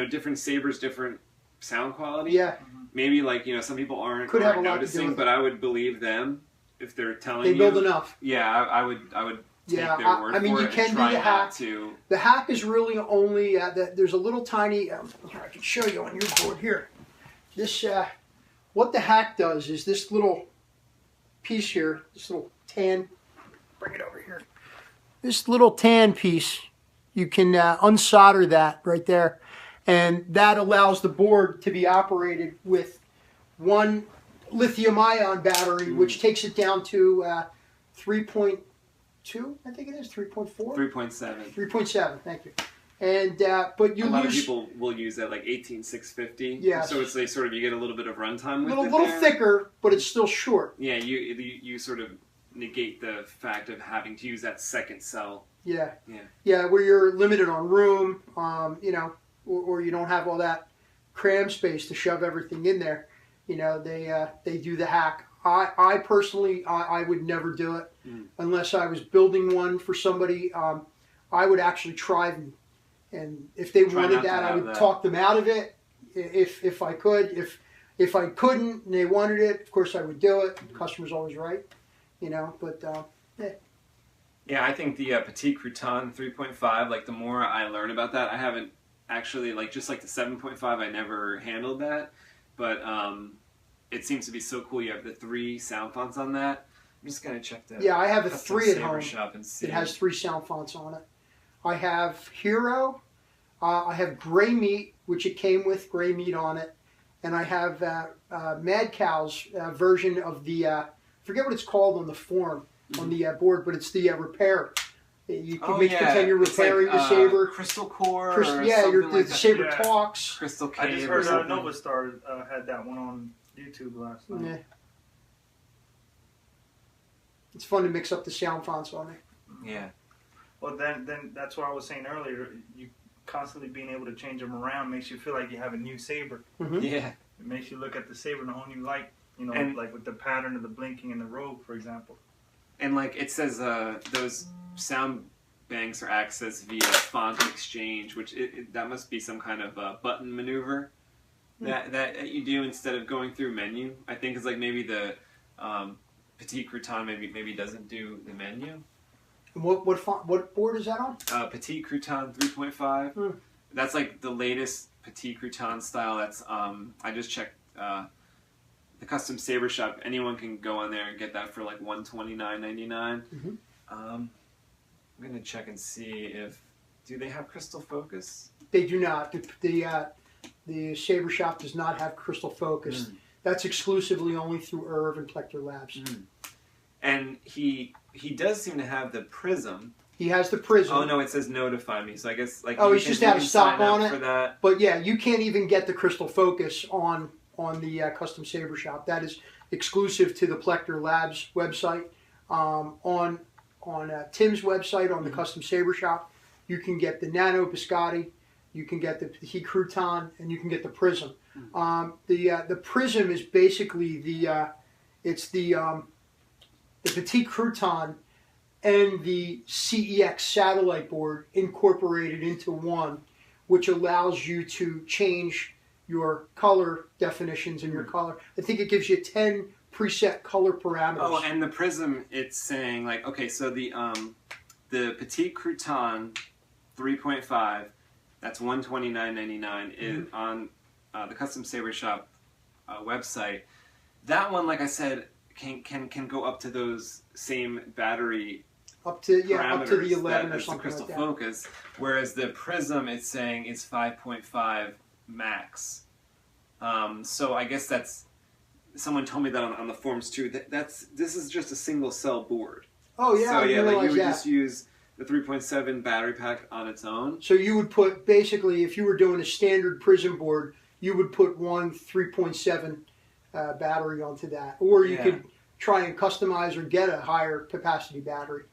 different sabers, different sound quality. Yeah. Maybe some people aren't noticing, but I would believe them if they're telling you. They build enough. Yeah, I would take their word for it. You can do the hack. The hack is really only there's a little tiny. Here, I can show you on your board here. This what the hack does is this little piece here, this little tan. Bring it over here. This little tan piece, you can unsolder that right there. And that allows the board to be operated with one lithium-ion battery, which takes it down to 3.2, I think it is, 3.4? 3.7. 3.7, thank you. And but you a lot of people will use that like 18650. Yeah. So it's like sort of you get a little bit of runtime with it. A little thicker, but it's still short. Yeah, you sort of negate the fact of having to use that second cell. Yeah. Yeah. Yeah, where you're limited on room, or you don't have all that cram space to shove everything in there. They do the hack. I personally, I would never do it unless I was building one for somebody. I would actually try them, and if they wanted that, I would talk them out of it. If I could, if I couldn't and they wanted it, of course I would do it. The customer's always right, But yeah. Yeah, I think the Petit Crouton 3.5, like the more I learn about that, I haven't actually, like just like the 7.5, I never handled that. But it seems to be so cool. You have the 3 sound fonts on that. I'm just going to check that. Yeah, I have a Custom 3 at Saber home. shop and see. It has 3 sound fonts on it. I have Hero. I have Gray Meat, which it came with, Gray Meat on it. And I have Mad Cow's version of the, forget what it's called on the form, on the board, but it's the repair. You can pretend you're repairing your Saber. Crystal Core the Saber Yeah. Talks. Crystal I Cave just or heard something. Nova Star had that one on YouTube last night. Yeah. It's fun to mix up the sound fonts on it. Yeah. Well, then that's what I was saying earlier. You constantly being able to change them around makes you feel like you have a new Saber. Mm-hmm. Yeah. It makes you look at the Saber in a whole new light. You know, And- like with the pattern of the blinking and the robe, for example. And like it says, those sound banks are accessed via font exchange, which that must be some kind of button maneuver that you do instead of going through menu. I think it's like maybe the Petit Crouton maybe doesn't do the menu. And what font? What board is that on? Petit Crouton 3.5. Hmm. That's like the latest Petit Crouton style. That's I just checked the custom Saber shop. Anyone can go on there and get that for like $129.99. Mm-hmm. I'm gonna check and see if do they have crystal focus. They do not. The Saber shop does not have crystal focus. That's exclusively only through Irv and Plector Labs. And he does seem to have the prism. He has the prism. Oh no, it says notify me. So I guess like Oh, you he's can- just you out of can stock sign up on it? for that. But yeah, you can't even get the crystal focus on the custom Saber shop. That is exclusive to the Plector Labs website. On Tim's website on the custom Saber shop, you can get the Nano Biscotti, you can get the Petit Crouton, and you can get the prism. The prism is basically the Petit Crouton and the CEX satellite board incorporated into one, which allows you to change your color definitions and your color. I think it gives you 10 preset color parameters. Oh, and the prism, it's saying like, okay, so the Petit Crouton 3.5, that's $129.99 is on the Custom Saber Shop website. That one, like I said, can go up to those same battery up to the parameters 11 that or is the something crystal like that. focus, whereas the prism, it's saying it's 5.5 max. So I guess that's someone told me that on the forums too. This is just a single cell board. Oh yeah, So I yeah, didn't like you realize would that. just use the 3.7 battery pack on its own. So you would put, basically, if you were doing a standard prism board, you would put one 3.7 battery onto that. Or you could try and customize or get a higher capacity battery.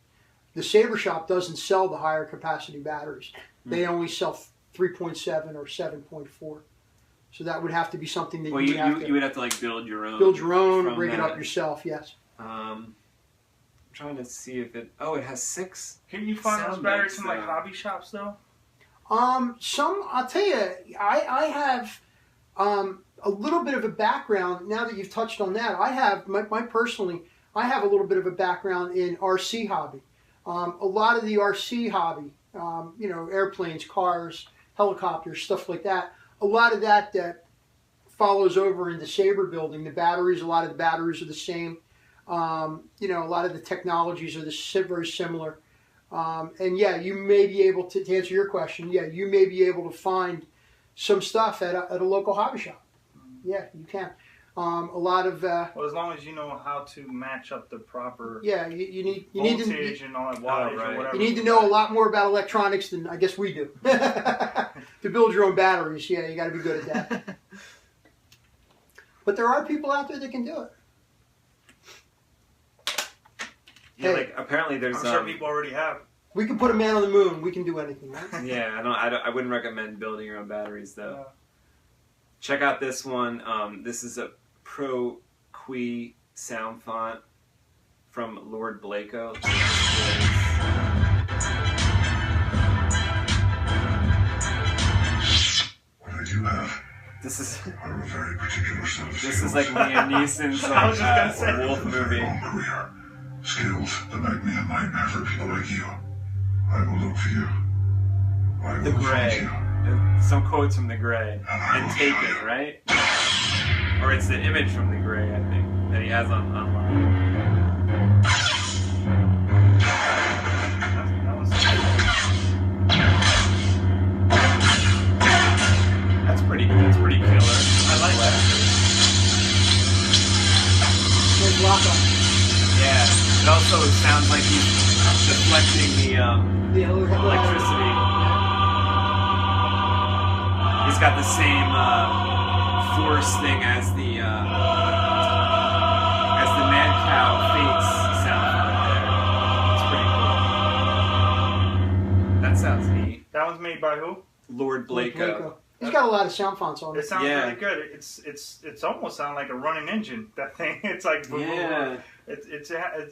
The Saber Shop doesn't sell the higher capacity batteries. They only sell 3.7 or 7.4. So that would have to be something that Well, you would have to like build your own. build your own, from bring it up that. yourself, yes. I'm trying to see if it. Oh, it has 6. Can you find those Sound batteries banks, from like though. hobby shops though? I'll tell you, I have a little bit of a background, now that you've touched on that. I have, personally, I have a little bit of a background in RC hobby. A lot of the RC hobby, airplanes, cars, helicopters, stuff like that, a lot of that follows over into Saber building. A lot of the batteries are the same. A lot of the technologies are very similar. And yeah, you may be able to answer your question. Yeah, you may be able to find some stuff at a local hobby shop. Yeah, you can. A lot of Well, as long as you know how to match up the proper you need voltage to and all that wattage right. or whatever. you need to know a lot more about electronics than I guess we do. To build your own batteries, yeah, you got to be good at that. But there are people out there that can do it. Yeah, Hey. like apparently there's. I'm sure people already have. We can put a man on the moon. We can do anything, right? Yeah, I wouldn't recommend building your own batteries though. Yeah. Check out this one. This is a Pro Qui sound font from Lord Blako. What I do have This is are a very particular set of this is skills. like Liam Neeson's I was just gonna say. Wolf movie. Long career. skills that make me a nightmare for people like you. I will look for you. I will The Gray. find you. Some quotes from The Gray. And Take It, right? Or it's the image from The Gray, I think, that he has online. That's pretty killer. I like that. There's lock up. Yeah. It also sounds like he's deflecting the electricity. He's got the same force thing as the mad cow face sound right there. It's pretty cool. That sounds neat. That one's made by who? Lord Blako. He's got a lot of sound fonts on It it. sounds Yeah. really good. It's almost sound like a running engine. That thing. It's like Yeah. It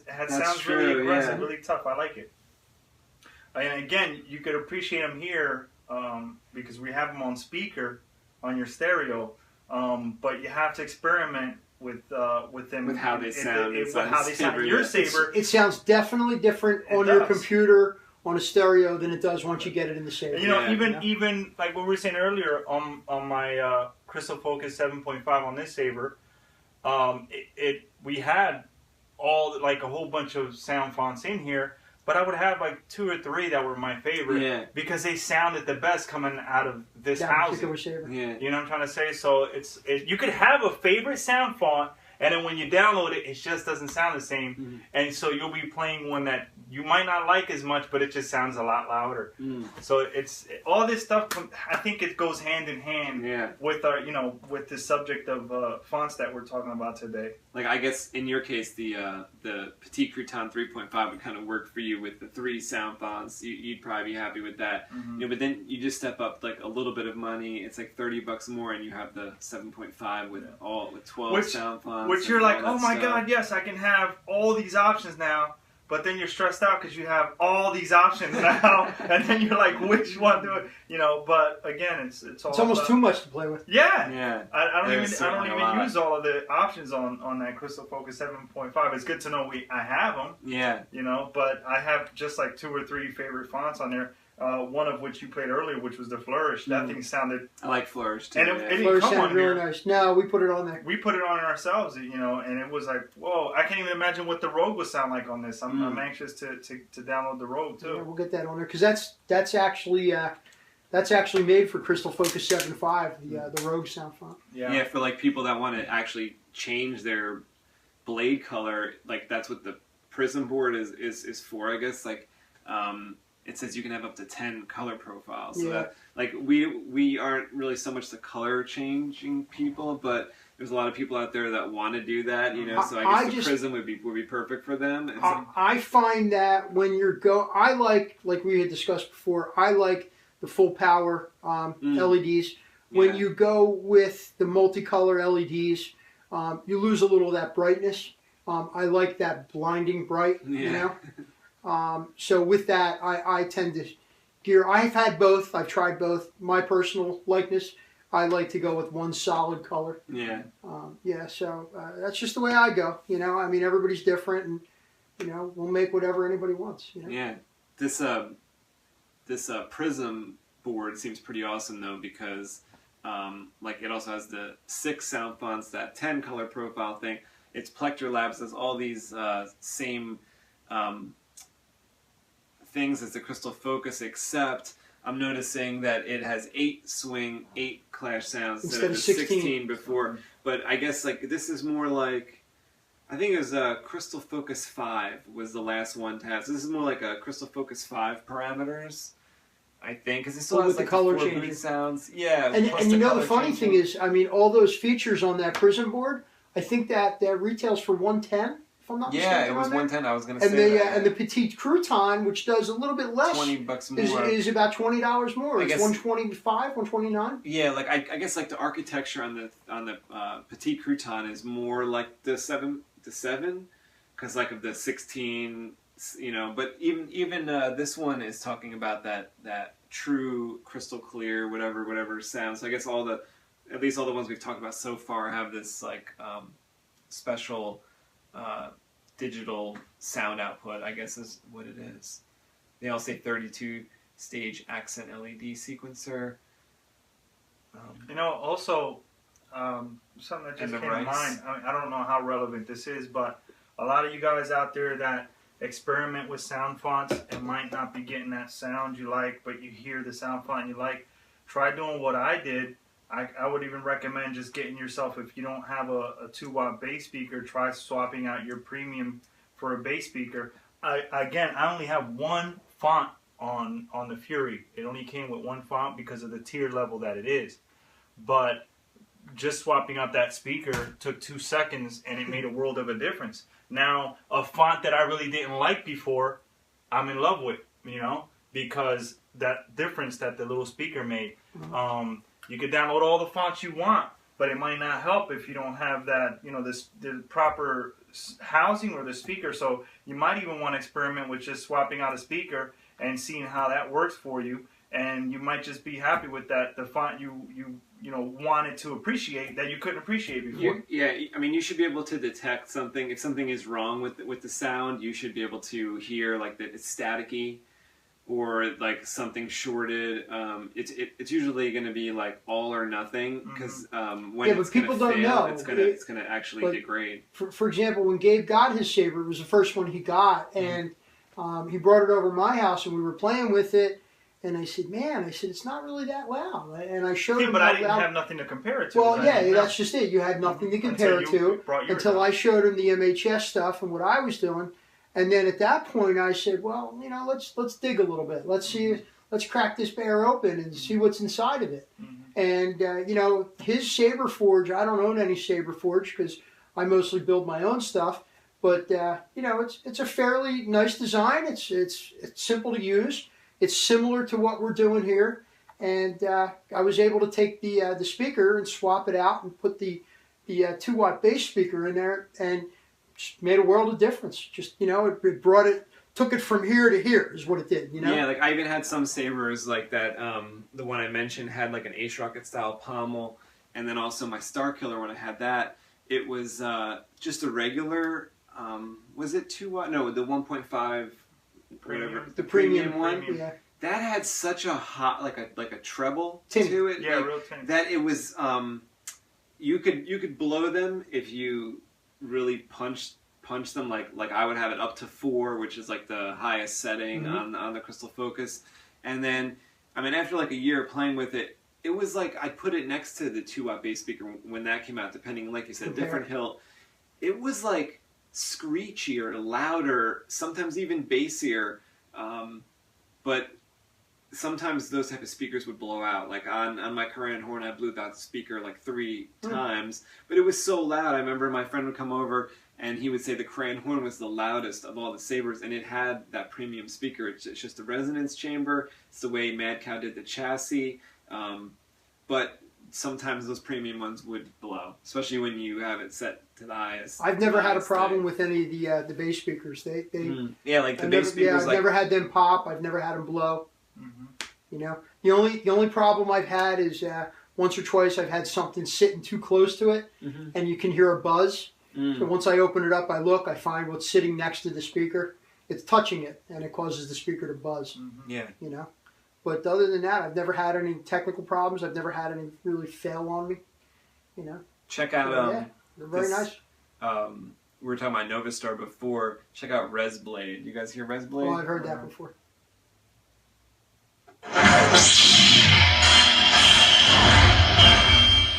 That's sounds true, really aggressive, yeah. really tough. I like it. And again, you could appreciate them here because we have them on speaker on your stereo. But you have to experiment with them With how they sound inside how the they sound. Saber, Your yeah. Saber. It sounds definitely different It on your does. computer on a stereo than it does once you get it in the Saber. You know, Yeah. even like what we were saying earlier on my Crystal Focus 7.5 on this Saber, we had a whole bunch of sound fonts in here, but I would have like 2 or 3 that were my favorite Yeah. because they sounded the best coming out of this that housing. particular Saber. Yeah. You know what I'm trying to say? So you could have a favorite sound font, and then when you download it, it just doesn't sound the same. Mm-hmm. And so you'll be playing one that you might not like as much, but it just sounds a lot louder. Mm. So it's all this stuff. I think it goes hand in hand Yeah. with our, with the subject of fonts that we're talking about today. Like, I guess in your case, the Petit Crouton 3.5 would kind of work for you with the 3 sound fonts. You'd probably be happy with that. Mm-hmm. But then you just step up like a little bit of money. It's like $30 more, and you have the 7.5 with 12 sound fonts. Which you're and like, all that oh my stuff. God, yes, I can have all these options now. But then you're stressed out because you have all these options now, and then you're like, which one do it? But again, it's all. It's almost too much to play with. Yeah. Yeah. I don't There's even certainly a lot. use all of the options on that Crystal Focus 7.5. It's good to know I have them. Yeah. But I have just like 2 or 3 favorite fonts on there. One of which you played earlier, which was the Flourish. That thing sounded. I like Flourish too. And yeah. it didn't Flourish come sounded on really here. nice. No, we put it on there. We put it on ourselves, and it was like, whoa! I can't even imagine what the Rogue would sound like on this. I'm anxious to download the Rogue too. Yeah, we'll get that on there because that's actually made for Crystal Focus 7.5, the Rogue sound font. Yeah, for like people that want to actually change their blade color, like that's what the Prism board is for, I guess. Like, it says you can have up to 10 color profiles. So Yeah. that, like, we aren't really so much the color changing people, but there's a lot of people out there that want to do that, So I guess the Prism would be perfect for them. And so, I find that when I like we had discussed before, I like the full power LEDs. When you go with the multicolor LEDs, you lose a little of that brightness. I like that blinding bright, So with that, I tend to gear. I've had both. I've tried both. My personal likeness, I like to go with one solid color. Yeah. So that's just the way I go. I mean, everybody's different, and we'll make whatever anybody wants. Yeah. This Prism board seems pretty awesome though, because it also has the 6 sound fonts, that 10 color profile thing. It's Plectr Labs has all these same things as the Crystal Focus, except I'm noticing that it has 8 swing, 8 clash sounds instead of 16 before. But I guess this is more like, I think it was Crystal Focus 5 was the last one to have. So this is more like a Crystal Focus 5 parameters, I think, because it still has with the color the 4 changing boot sounds. Yeah, And plus the color funny changing. thing is, I mean, all those features on that Prism board, I think that retails for $110. If I'm not mistaken. Yeah, it was on there. $110. I was going to say that. And the Petit Crouton, which does a little bit less, $20 more. is about $20 more. I It's guess- $125, $129. Yeah, I guess the architecture on the Petit Crouton is more like the 7 because of the 16, But even this one is talking about that true crystal clear whatever sound. So I guess at least all the ones we've talked about so far have this special digital sound output, I guess is what it is. They all say 32 stage accent LED sequencer. You know, also something that just came to mind. I don't know how relevant this is, but a lot of you guys out there that experiment with sound fonts and might not be getting that sound you like, but you hear the sound font you like, try doing what I did. I would even recommend just getting yourself, if you don't have a 2-watt bass speaker, try swapping out your premium for a bass speaker. Again, I only have one font on the Fury. It only came with one font because of the tier level that it is. But just swapping out that speaker took 2 seconds, and it made a world of a difference. Now, a font that I really didn't like before, I'm in love with, you know, because that difference that the little speaker made. You could download all the fonts you want, but it might not help if you don't have that, you know, the proper housing or the speaker. So you might even want to experiment with just swapping out a speaker and seeing how that works for you. And you might just be happy with that, the font you know wanted to appreciate that you couldn't appreciate before. Yeah, I mean, you should be able to detect something. If something is wrong with the sound, you should be able to hear like that it's staticky, or like something shorted. It's usually going to be like all or nothing, because when it's going to fail, it's going to actually degrade. For example, when Gabe got his Saber, it was the first one he got, and he brought it over to my house, and we were playing with it. And I said, man, it's not really that loud. And I showed him. But I didn't have nothing to compare it to. Well, yeah, that's just it. You had nothing to compare it to until I showed him the MHS stuff and what I was doing. And then at that point, I said, well, you know, let's dig a little bit. Let's crack this bear open and see what's inside of it. And you know, his Saber Forge. I don't own any Saber Forge because I mostly build my own stuff. But you know, it's a fairly nice design. It's simple to use. It's similar to what we're doing here, and I was able to take the speaker and swap it out and put the 2-watt bass speaker in there, and just made a world of difference. Just, you know, it brought it, took it from here to here is what it did. You know. Yeah, like I even had some Sabers like that. The one I mentioned had like an Ace Rocket style pommel, and then also my Star Killer when I had that, it was just a regular. Was it 2-watt? No, the 1.5. Whatever, the premium one, yeah. That had such a hot, like a treble tinny to it, yeah, like, real tinny. that it was. You could blow them if you really punch them. Like I would have it up to 4, which is like the highest setting on the Crystal Focus, and then I mean after like a year playing with it, it was like I put it next to the 2-watt bass speaker when that came out. Depending, like you said, different hilt. It was like screechier, louder, sometimes even bassier, but sometimes those type of speakers would blow out. Like on my Korean horn, I blew that speaker like 3 times, but it was so loud. I remember my friend would come over and he would say the Korean horn was the loudest of all the Sabers, and it had that premium speaker. It's just a resonance chamber. It's the way Mad Cow did the chassis, but sometimes those premium ones would blow, especially when you have it set to the highest. I've never had a problem with any of the bass speakers. Yeah, like the bass speakers. I've never had them pop. I've never had them blow. You know, the only problem I've had is once or twice I've had something sitting too close to it, and you can hear a buzz. So once I open it up, I find what's sitting next to the speaker. It's touching it, and it causes the speaker to buzz. Yeah, you know. But other than that, I've never had any technical problems. I've never had any really fail on me. You know. Check out yeah, they're very nice. We were talking about Novastar before. Check out Resblade. You guys hear Resblade? Oh, I've heard that before.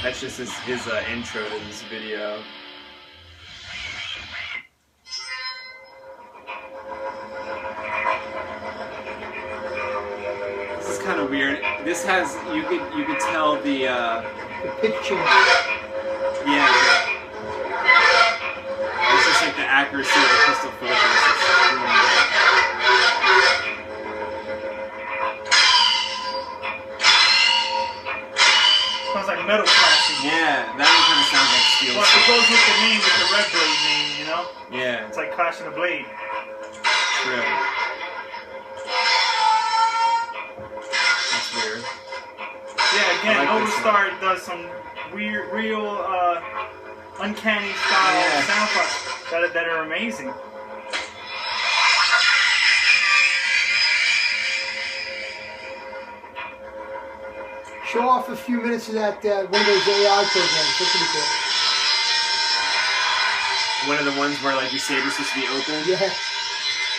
That's just his intro to this video. This is kind of weird. This has you could tell the pitch change. Yeah. It's just like the accuracy of the crystal focus. Sounds like metal clashing. Yeah, that one kind of sounds like steel. Well, it goes with the name, with the red blade name, you know? Yeah. It's like clashing a blade. True. That's weird. Yeah, again, like Novastar does some weird, real, uncanny style sound effects that are amazing. Show off a few minutes of that one of those AI programs. That's pretty cool. One of the ones where like your saber's supposed to be open. Yeah.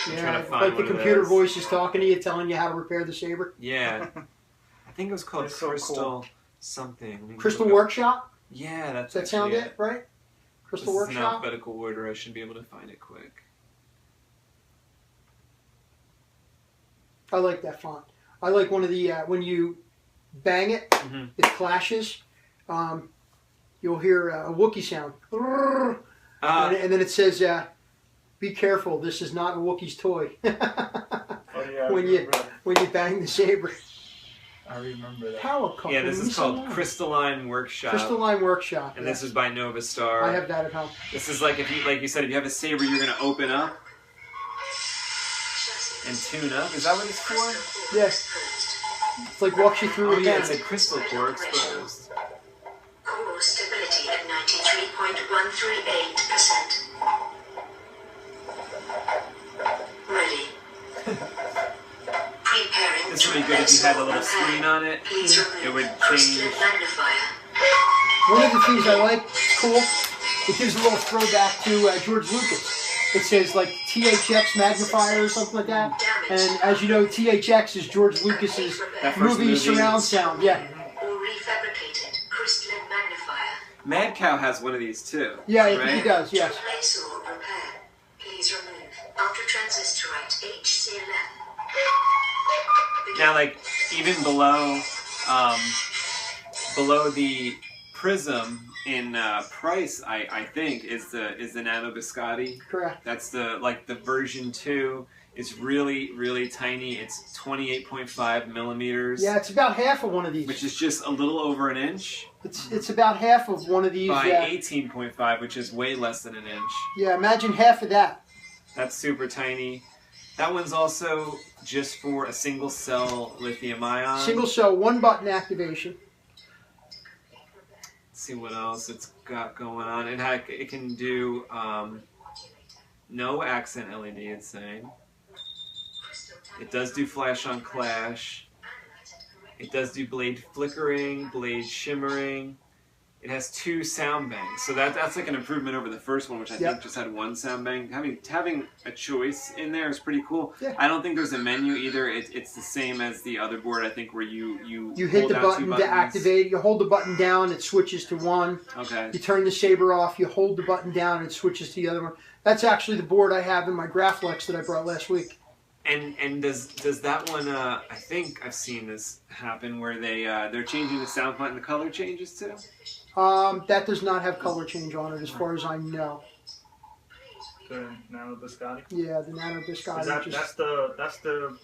I'm Yeah, trying to find like the one of computer those. voice is talking to you, telling you how to repair the saber. Yeah. I think it was called It's so Crystal cool. something. Let me Crystal look up. Workshop? Yeah, that's Does that sound actually it, right? Crystal This is in Workshop? alphabetical order. I should be able to find it quick. I like that font. I like one of the, when you bang it, Mhm. it clashes. You'll hear a Wookiee sound. And then it says, be careful, this is not a Wookiee's toy. Oh, yeah, when you bang the saber. I remember that. Power couple. Yeah, this is called Crystal Crystalline Workshop. Crystalline Workshop. And yeah. this is by Nova Star. I have that at home. This is like if you, like you said, if you have a saber, you're gonna open up and tune up. Is that what it's for? Yes. It's like walks you through Oh it yeah, again. it's a crystal core exposed. Core stability at 93.138%. Ready. Preparing. This would be good if you had a little screen on it. Please It remove would change. crystal magnifier. One of the things I like, it's cool, it gives a little throwback to George Lucas. It says like THX magnifier or something like that. And as you know, THX is George Lucas's That first movie movie. surround sound. Yeah. Or refabricated crystalline magnifier. Mad Cow has one of these too. Yeah, right? he does, yes. Replace or repair. Please remove ultra transistorite HCLM. Now, like even below the Prism in price, I think is the Nano Biscotti. Correct. That's the version 2. It's really tiny. It's 28.5 millimeters. Yeah, it's about half of one of these. Which is just a little over an inch. It's about half of one of these. By 18.5, which is way less than an inch. Yeah, imagine half of that. That's super tiny. That one's also just for a single cell lithium ion. Single cell, one button activation. Let's see what else it's got going on. It can do no accent LED, it's saying. It does do flash on clash. It does do blade flickering, blade shimmering. It has 2 sound bangs, so that's like an improvement over the first one, which I think just had 1 sound bang. Having a choice in there is pretty cool. Yeah. I don't think there's a menu either. It's the same as the other board, I think, where you hit hold the down 2 button to buttons. activate. You hold the button down, it switches to one. Okay. You turn the saber off, you hold the button down, and it switches to the other one. That's actually the board I have in my Graflex that I brought last week. And does that one? I think I've seen this happen where they're changing the sound font and the color changes too. That does not have color change on it, as far as I know. The Nano Biscotti. Yeah, the Nano Biscotti. Is that, that's the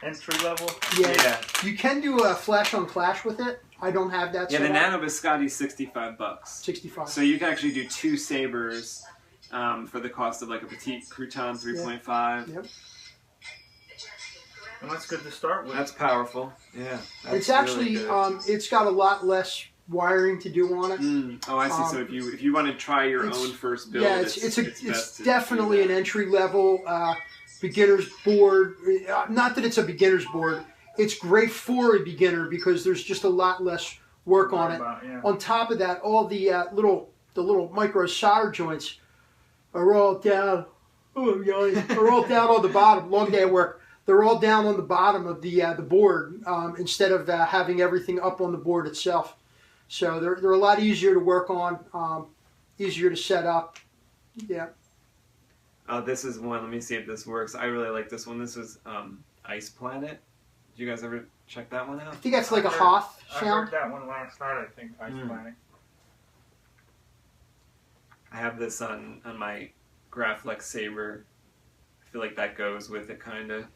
entry level. Yeah. You can do a flash on clash with it. I don't have that. Yeah, set the up. Nano Biscotti is $65. 65. So you can actually do 2 sabers for the cost of like a Petite Crouton 3.5. Yep. And that's good to start with. That's powerful. Yeah. That's It's actually really good. it's got a lot less wiring to do on it. Oh, I see. So if you want to try your own first build, yeah, it's it's definitely an entry level beginner's board. Not that it's a beginner's board. It's great for a beginner because there's just a lot less work on it. On top of that, all the little micro solder joints are all down. Oh, are all down on the bottom. Long day at work. They're all down on the bottom of the board instead of having everything up on the board itself. So they're a lot easier to work on, easier to set up. Yeah. Oh, this is one. Let me see if this works. I really like this one. This was Ice Planet. Did you guys ever check that one out? I think that's like a Hoth I sound. heard that one last night, I think, Ice Planet. I have this on my Graflex Saber. I feel like that goes with it, kind of.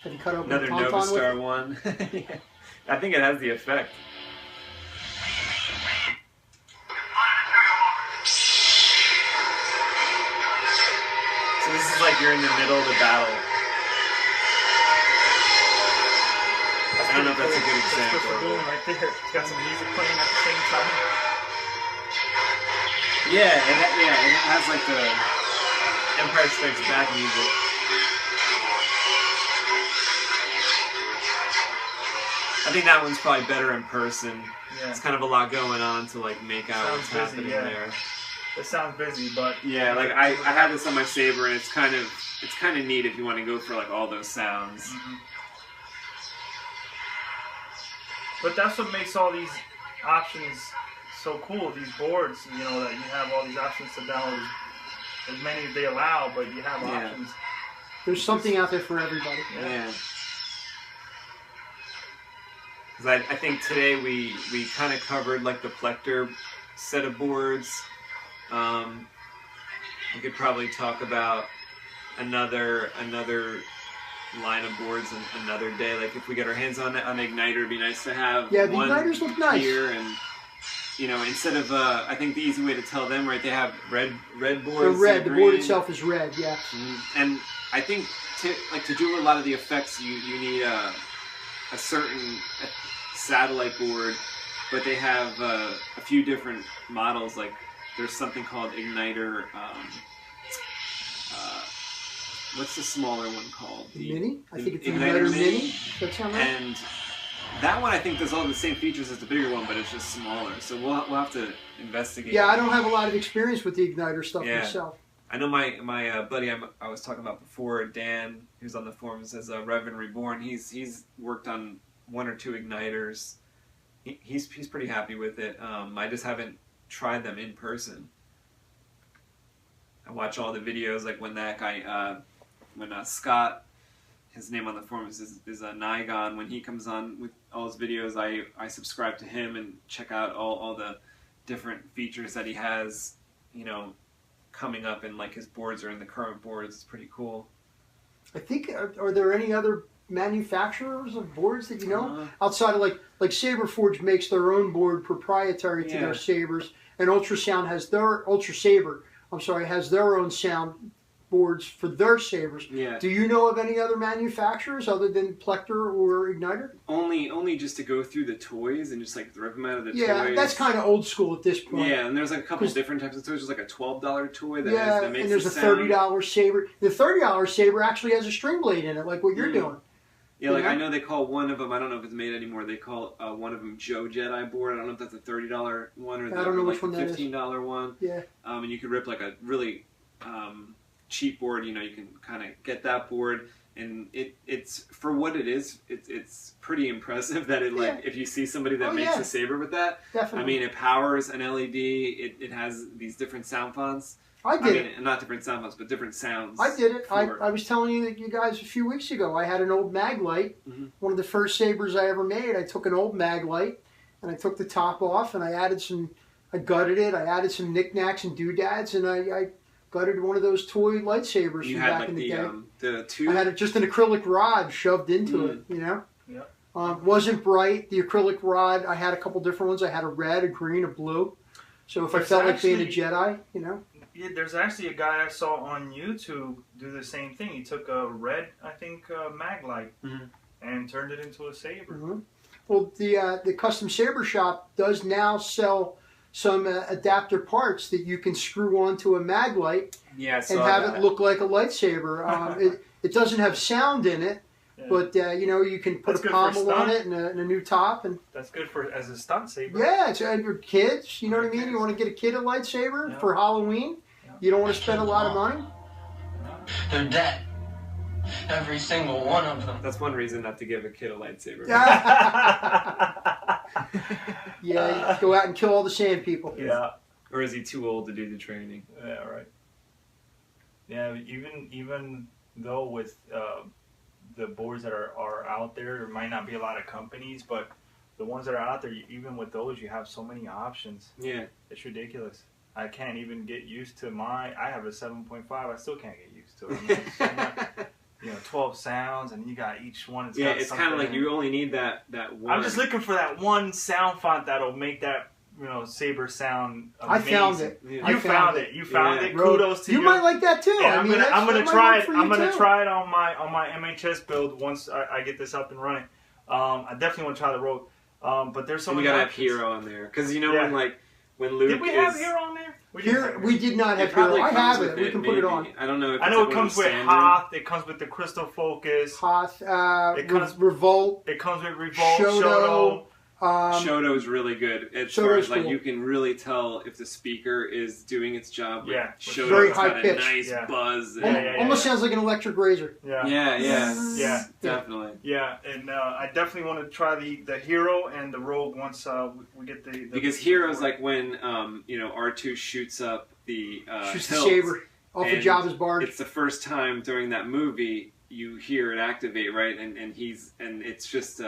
Have you cut open Another the Nova tauntaun with Star it? one. Yeah. I think it has the effect. So this is like you're in the middle of the battle. I don't know if that's a good That's what we're doing example. right there. It's got some music playing at the same time. Yeah, and it has like the Empire Strikes Back music. I think that one's probably better in person. Yeah. It's kind of a lot going on to like make out Sounds what's busy, happening yeah. there. It sounds busy, but Yeah, like I had this on my Saber, and it's kind of neat if you want to go for like all those sounds. Mhm. But that's what makes all these options so cool. These boards, you know, that you have all these options to download, as many as they allow, but you have Yeah. options. There's something out there for everybody. Yeah. 'Cause I think today we kind of covered like the Plector set of boards. We could probably talk about another line of boards another day. Like if we get our hands on an Igniter, it'd be nice to have Yeah, the one Igniters look nice. here, and you know, instead of I think the easy way to tell them, right? They have red boards. They're red. The board green. itself is red. Yeah. And I think to do a lot of the effects, you need a certain satellite board, but they have a few different models. Like there's something called Igniter. What's the smaller one called? The Mini? I think it's Igniter Igniter Mini. Mini. Does that sound right? And that one I think does all the same features as the bigger one, but it's just smaller. So we'll have to investigate. Yeah, I don't have a lot of experience with the Igniter stuff Yeah. myself. I know my buddy I was talking about before, Dan, who's on the forums as Revan Reborn. He's worked on one or two Igniters. He's pretty happy with it. I just haven't tried them in person. I watch all the videos, like when that guy, when Scott, his name on the forums is Nigon. When he comes on with all his videos, I subscribe to him and check out all the different features that he has, you know, coming up in like his boards or in the current boards. It's pretty cool. I think, are there any other manufacturers of boards that you know? Outside of like Saber Forge makes their own board proprietary to their sabers, and Ultra Saber has their own sound boards for their sabers. Yeah. Do you know of any other manufacturers other than Plector or Igniter? Only just to go through the toys and just like rip them out of the toys. Yeah, that's kind of old school at this point. Yeah, and there's like a couple different types of toys. There's like a $12 toy that makes and there's the a sound. $30 saber. The $30 saber actually has a string blade in it, like what you're doing. Yeah, like I know they call one of them, I don't know if it's made anymore, they call one of them Joe Jedi board. I don't know if that's a $30 one or I don't know like which one that is. $15 one. Yeah. And you could rip like a really cheap board, you know, you can kind of get that board, and it's for what it is, it's pretty impressive that it like, if you see somebody that makes a saber with that, definitely. I mean, it powers an LED, it has these different sound fonts. I did it. Not different sound fonts, but different sounds. I did it. I was telling you guys a few weeks ago, I had an old mag light. Mm-hmm. One of the first sabers I ever made, I took an old mag light, and I took the top off, and I gutted it, I added some knickknacks and doodads, and I gutted one of those toy lightsabers from back in the day. The tube? I had just an acrylic rod shoved into it, you know? Yeah. Wasn't bright, the acrylic rod. I had a couple different ones. I had a red, a green, a blue. So if I felt like being a Jedi, you know? Yeah, there's actually a guy I saw on YouTube do the same thing. He took a red, I think, mag light and turned it into a saber. Mm-hmm. Well, the Custom Saber Shop does now sell some adapter parts that you can screw onto a mag light and have it look like a lightsaber. It doesn't have sound in it, but you know, you can put a pommel on it and a new top, and that's good for as a stunt saber. Yeah, it's your kids. You know what I mean? You want to get a kid a lightsaber for Halloween. You don't want to spend a lot of money. They're dead. Every single one of them. That's one reason not to give a kid a lightsaber. Yeah, go out and kill all the sand people. Yeah. Or is he too old to do the training? Yeah, right. Yeah, even though with the boards that are out there might not be a lot of companies, but the ones that are out there, even with those, you have so many options. Yeah. It's ridiculous. I can't even get used to I have a 7.5. I still can't get used to it. You know, 12 sounds, and you got each one. It's kind of like you only need that one. I'm just looking for that one sound font that'll make that, you know, saber sound amazing. I found it. Yeah. You found it. You found it. Bro, Kudos to you. You might like that too. Yeah, I'm gonna try it. I'm gonna too. try it on my MHS build once I get this up and running. I definitely want to try the Rogue. But there's so and many. You gotta options. have Hero on there, because you know when when Luke Did we have Hero on there? We did not have It probably Hero. I comes have with it. We can put maybe. it on. I don't know. If I it's know like it one comes of with standard. Hoth. It comes with the Crystal Focus. Hoth, It comes- Revolt, It comes with Revolt, Shoto. Shoto is really good. As Shoto's far as like cool. you can really tell if the speaker is doing its job. Yeah. Shoto's Very got high a pitch. nice Yeah. buzz. Almost sounds like an electric razor. Yeah. Yeah, Yeah. definitely. Yeah, and I definitely want to try the Hero and the Rogue once we get the Because Hero's like when R2 shoots up the Shoots the hilt, saber off of and Jabba's barge. It's the first time during that movie you hear it activate, right? And it's just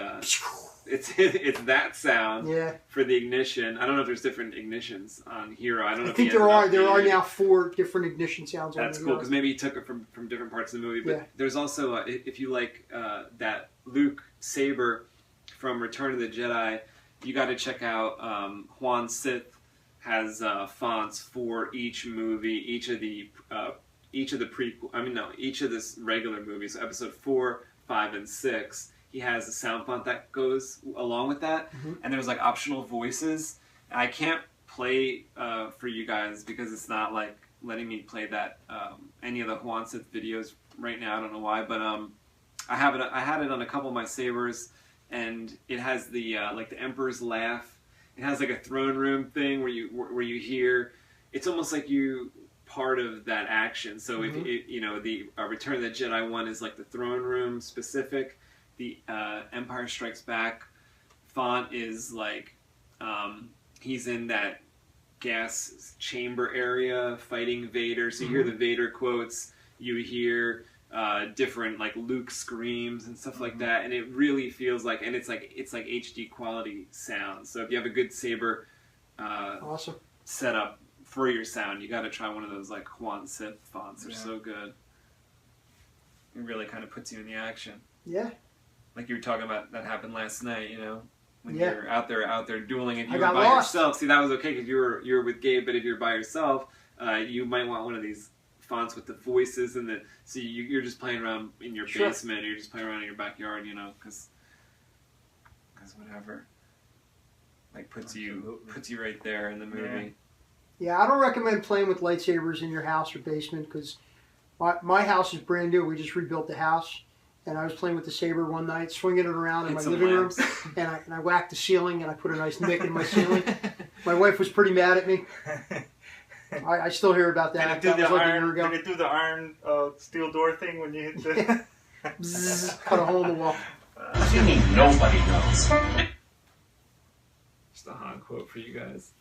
it's that sound Yeah. for the ignition. I don't know if there's different ignitions on Hero. I don't know. I if think he has there it are. There are updated. now 4 different ignition sounds on That's the cool Hero. because maybe he took it from different parts of the movie. But Yeah. there's also if you like that Luke Saber from Return of the Jedi, you got to check out Juan Sith has fonts for each movie, each of the prequel. Each of the regular movies. So episode 4, 5, and 6. He has a sound font that goes along with that, and there's like optional voices. I can't play for you guys because it's not like letting me play that any of the Juan Sith videos right now. I don't know why, but I have it. I had it on a couple of my sabers, and it has the like the Emperor's laugh. It has like a throne room thing where you hear. It's almost like you part of that action. So if the Return of the Jedi one is like the throne room specific. The Empire Strikes Back font is like he's in that gas chamber area fighting Vader. So you hear the Vader quotes, you hear different like Luke screams and stuff like that, and it really feels like, and it's like HD quality sound. So if you have a good saber Awesome. setup for your sound, you got to try one of those like Juan Sith fonts. They're so good. It really kind of puts you in the action. Yeah. Like you were talking about, that happened last night, when Yeah. you're out there dueling. If I you were got by lost. yourself, see that was okay because you were with Gabe. But if you're by yourself, you might want one of these fonts with the voices and so you're just playing around in your Sure. basement, or you're just playing around in your backyard, because whatever, like puts you right there in the movie. Yeah, I don't recommend playing with lightsabers in your house or basement because my house is brand new. We just rebuilt the house. And I was playing with the saber one night, swinging it around in my Hit some living room, lamps. and I whacked the ceiling, and I put a nice nick in my ceiling. My wife was pretty mad at me. I still hear about that. Did That was like a year ago. it do the iron steel door thing when you hit the... Bzzz, cut a hole in the wall. What do you mean nobody knows? Just a Han quote for you guys.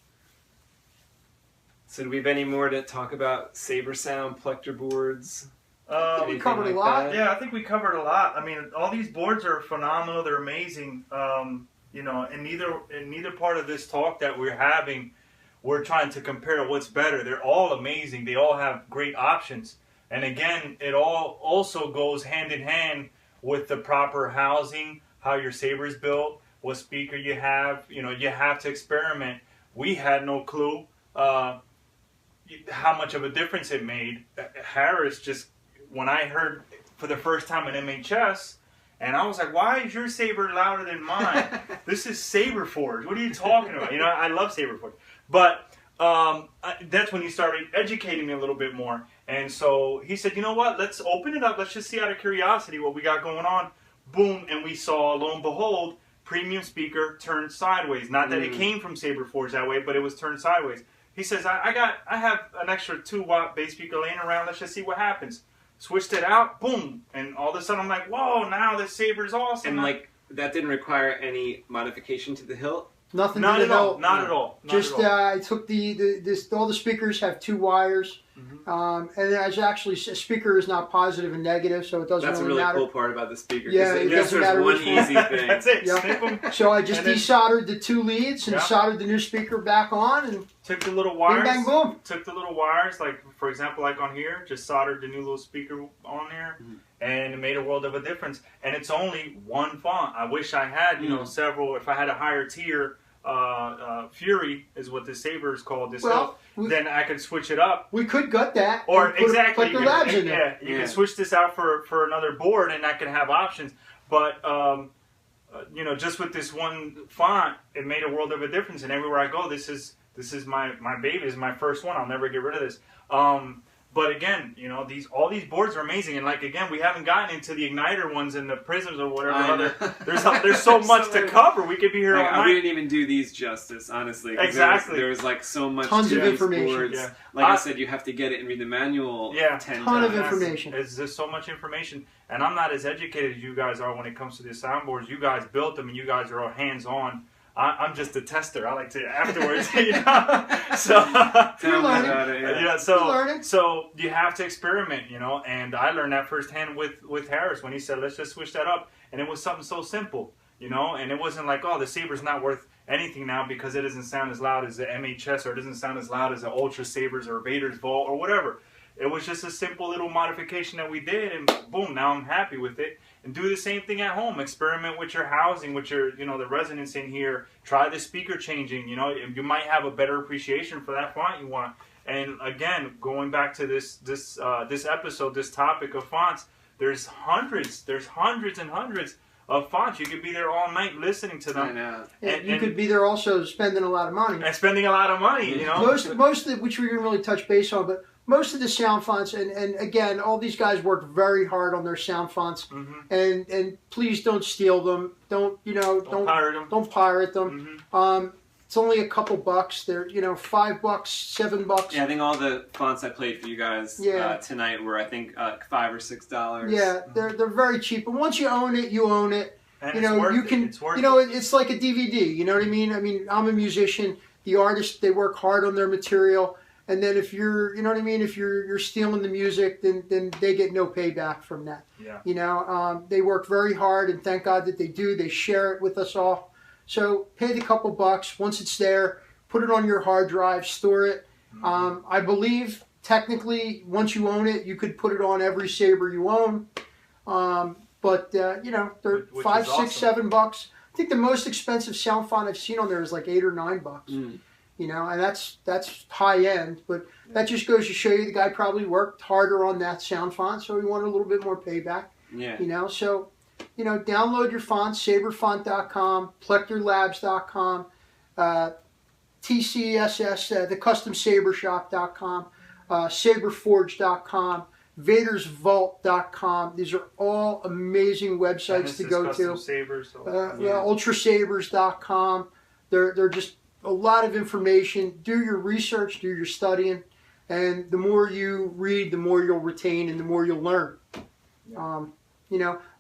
So do we have any more to talk about saber sound, plector boards? We Anything covered like a lot. that? Yeah, I think we covered a lot. I mean, all these boards are phenomenal. They're amazing. In neither part of this talk that we're having, we're trying to compare what's better. They're all amazing. They all have great options. And again, it all also goes hand in hand with the proper housing, how your saber is built, what speaker you have. You have to experiment. We had no clue how much of a difference it made. Harris just, when I heard for the first time in MHS, and I was like, why is your saber louder than mine? This is Saber Forge. What are you talking about? I love Saber Forge. But that's when he started educating me a little bit more. And so he said, you know what? Let's open it up. Let's just see out of curiosity what we got going on. Boom. And we saw, lo and behold, premium speaker turned sideways. Not that it came from Saber Forge that way, but it was turned sideways. He says, I have an extra 2-watt bass speaker laying around. Let's just see what happens. Switched it out, boom, and all of a sudden I'm like, whoa, now this saber's awesome. And like that didn't require any modification to the hilt? Nothing not to at the all, hilt. not at all. Just I took all the speakers have 2 wires, and there's actually a speaker is not positive and negative, so it doesn't That's really a really matter. cool part about the speaker. Yeah, it doesn't matter one which one. easy thing. That's it. Yeah. Snip 'em. So I just And then- desoldered the 2 leads and Yeah. soldered the new speaker back on, and Took the little wires. bing bang boom. Took the little wires, like for example, like on here, just soldered the new little speaker on there, and it made a world of a difference. And it's only one font. I wish I had, several. If I had a higher tier, Fury is what the saber is called. This Well, hilt, then I could switch it up. We could gut that. Or and put exactly, the labs in there. you can switch this out for another board, and I can have options. But just with this one font, it made a world of a difference. And everywhere I go, this is This is my baby. This is my first one. I'll never get rid of this. But again, you know, all these boards are amazing, and like again, we haven't gotten into the igniter ones and the prisms or whatever. There's so much to cover. We could be here all night. We didn't even do these justice, honestly. Exactly. There was like so much. Tons to of these information. boards. Yeah. Like I said, you have to get it and read the manual. Yeah. 10 Ton of times. information. There's so much information, and I'm not as educated as you guys are when it comes to the soundboards. You guys built them, and you guys are all hands-on. I'm just a tester. I like to afterwards, you know. So You're learning. yeah. So you have to experiment, you know. And I learned that firsthand with Harris when he said, "Let's just switch that up," and it was something so simple, you know. And it wasn't like, "Oh, the Saber's not worth anything now because it doesn't sound as loud as the MHS or it doesn't sound as loud as the Ultra Sabers or Vader's Vault or whatever." It was just a simple little modification that we did, and boom, now I'm happy with it. And do the same thing at home. Experiment with your housing, with your, you know, the resonance in here. Try the speaker changing. You know, you might have a better appreciation for that font you want. And again, going back to this episode, this topic of fonts, there's hundreds and hundreds of fonts. You could be there all night listening to them. I know. And you could be there also spending a lot of money. And spending a lot of money, you know. Most of it, which we didn't really touch base on, but most of the sound fonts, and again, all these guys worked very hard on their sound fonts, and please don't steal them. Don't pirate them. It's only a couple bucks. They're $5, $7. Yeah, I think all the fonts I played for you guys tonight were $5 or $6. Yeah, they're very cheap. And once you own it, you own it. And it's worth it. It's worth it's like a DVD. You know what I mean? I mean, I'm a musician. The artists, they work hard on their material. And then if you're, you know what I mean, if you're stealing the music, then they get no payback from that. Yeah. You know, they work very hard, and thank God that they do. They share it with us all. So pay the couple bucks. Once it's there, put it on your hard drive, store it. I believe technically, once you own it, you could put it on every Saber you own. But they're $5, $6, $7. I think the most expensive sound font I've seen on there is like $8 or $9. You know, and that's high end, but that just goes to show you the guy probably worked harder on that sound font, so he wanted a little bit more payback. Yeah. You know, so, download your fonts, saberfont.com, plectorlabs.com, TCSS, the customsabershop.com, saberforge.com, vadersvault.com. These are all amazing websites to go to. Sabers, ultrasabers.com. They're just a lot of information. Do your research, do your studying, and the more you read, the more you'll retain and the more you'll learn. Yeah.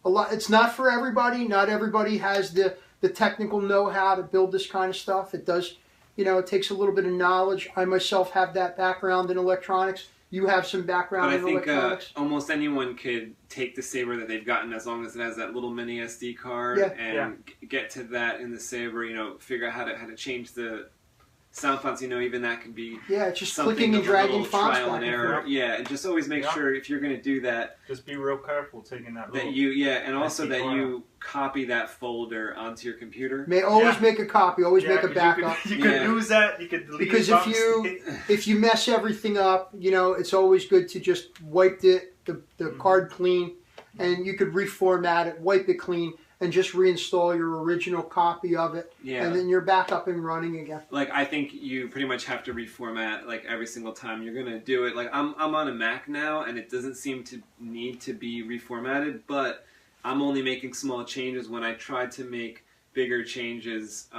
A lot. It's not for everybody. Not everybody has the technical know-how to build this kind of stuff. It does, it takes a little bit of knowledge. I myself have that background in electronics. You have some background in electronics. Almost anyone could take the Saber that they've gotten as long as it has that little mini SD card and get to that in the Saber, figure out how to change the sound fonts, even that could be it's just clicking and dragging fonts trial and error. Yeah, and just always make sure if you're going to do that, just be real careful taking that and also that you copy that folder onto your computer. Always make a copy. Always make a backup. You could lose that. You could delete because if you mess everything up, it's always good to just wipe the card clean, and you could reformat it, wipe it clean, and just reinstall your original copy of it, and then you're back up and running again. Like, I think you pretty much have to reformat, like, every single time you're going to do it. Like, I'm on a Mac now, and it doesn't seem to need to be reformatted, but I'm only making small changes. When I tried to make bigger changes,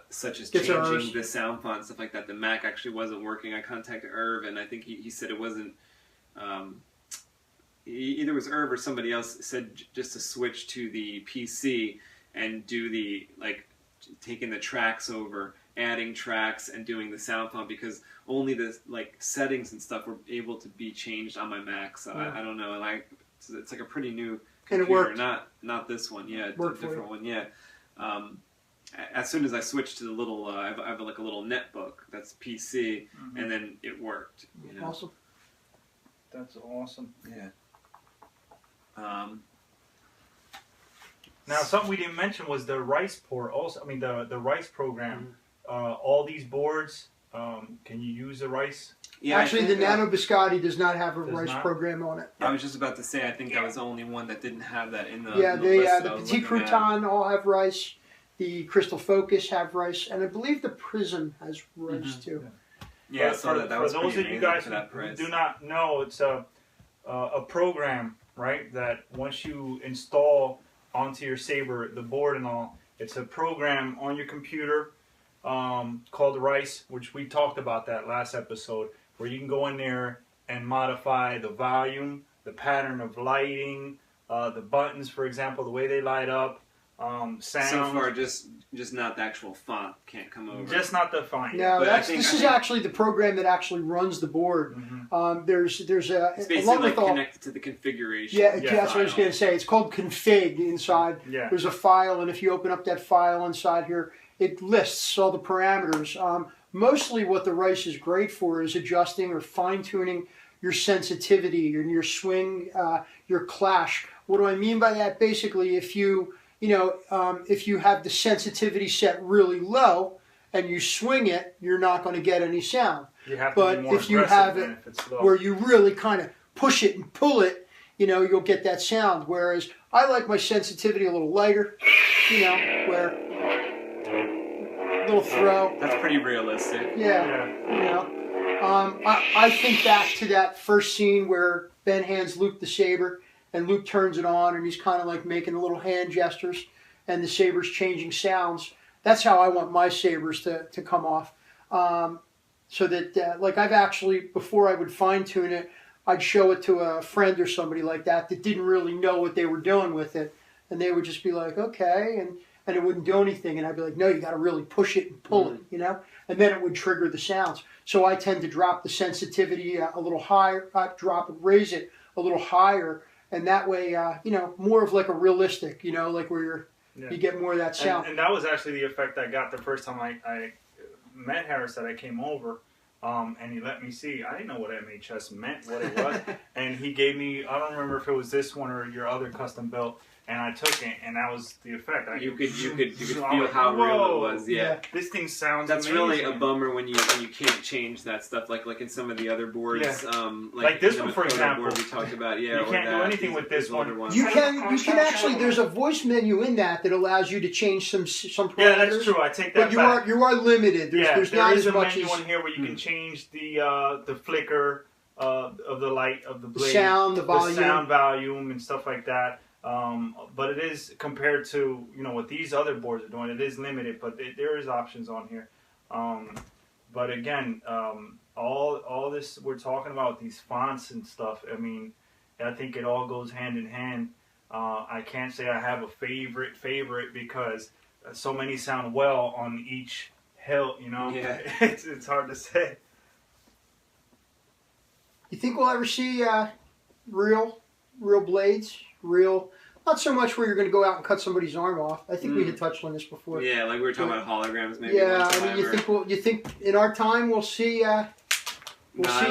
such as changing the sound font and stuff like that, the Mac actually wasn't working. I contacted Irv, and I think he said it wasn't... either it was Irv or somebody else said just to switch to the PC and do the, taking the tracks over, adding tracks and doing the sound font, because only the, settings and stuff were able to be changed on my Mac. So I don't know. And it's like a pretty new computer. And it worked. Not this one. Yeah, a different one. Yeah. As soon as I switched to the little, I have like a little netbook that's PC, and then it worked. Awesome. That's awesome. Yeah. Now, something we didn't mention was the Rice port. Also, I mean the Rice program. All these boards, can you use the Rice? Yeah, actually, the Nano Biscotti does not have a Rice program on it. I was just about to say, I think I was the only one that didn't have that in the the Petit Crouton all have Rice. the Crystal Focus have rice, and I believe the Prism has rice too. Yeah, so that was for those of you guys who do not know, it's a program, right? That once you install onto your Saber, the board and all, it's a program on your computer called Rice, which we talked about that last episode, where you can go in there and modify the volume, the pattern of lighting, the buttons, for example, the way they light up, sound. So far, just not the actual font can't come over. Just not the font. No, this is actually the program that actually runs the board. There's it's basically connected to the configuration. Yeah, that's what I was going to say. It's called config inside. Yeah. There's a file, and if you open up that file inside here, it lists all the parameters. Mostly what the Rice is great for is adjusting or fine-tuning your sensitivity and your swing, your clash. What do I mean by that? Basically, if you have the sensitivity set really low and you swing it, you're not going to get any sound. You have to be more if you have it where you really kind of push it and pull it, you'll get that sound. Whereas I like my sensitivity a little lighter, where a little throw. That's pretty realistic. Yeah. I think back to that first scene where Ben hands Luke the saber, and Luke turns it on, and he's kind of like making the little hand gestures, and the saber's changing sounds. That's how I want my sabers to come off. So that, like, I've actually, before I would fine-tune it, I'd show it to a friend or somebody like that didn't really know what they were doing with it, and they would just be like, okay, and it wouldn't do anything, and I'd be like, no, you got to really push it and pull it, and then it would trigger the sounds. So I tend to drop the sensitivity a little higher, raise it a little higher, and that way, more of like a realistic, like where you get more of that sound. And that was actually the effect I got the first time I met Harris, that I came over, and he let me see. I didn't know what MHS meant, what it was, and he gave me, I don't remember if it was this one or your other custom built, and I took it, and that was the effect. You could feel how real it was. Yeah, this thing sounds. That's amazing. Really a bummer when you can't change that stuff. Like in some of the other boards, like this one, for example, board we talked about. Yeah, you can't do anything with this one. You can actually. There's a voice menu in that allows you to change some parameters. Yeah, that's true. I take that back. But you are limited. There's not as much. There is a menu in here where you can change the flicker of the light of the blade, the sound volume, and stuff like that. But it is, compared to what these other boards are doing, it is limited, but there is options on here. But again, all this we're talking about, these fonts and stuff, I mean, I think it all goes hand in hand. I can't say I have a favorite because so many sound well on each hilt, Yeah. It's hard to say. You think we'll ever see real blades? Not so much where you're going to go out and cut somebody's arm off. I think we had touched on this before. Yeah, like we were talking about holograms, maybe. Yeah, I mean, you think in our time we'll see a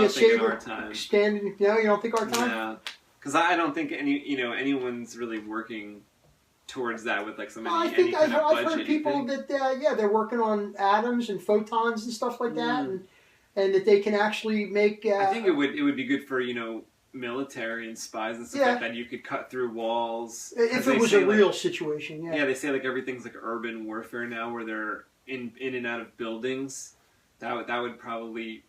saber standing? No, you don't think our time? No, because I don't think anyone's really working towards that with like so many. I think I've heard people that they're working on atoms and photons and stuff like that, and that they can actually make. I think it would be good for military and spies and stuff like that. You could cut through walls if it was a real situation. Yeah, they say like everything's like urban warfare now, where they're in and out of buildings. That would probably,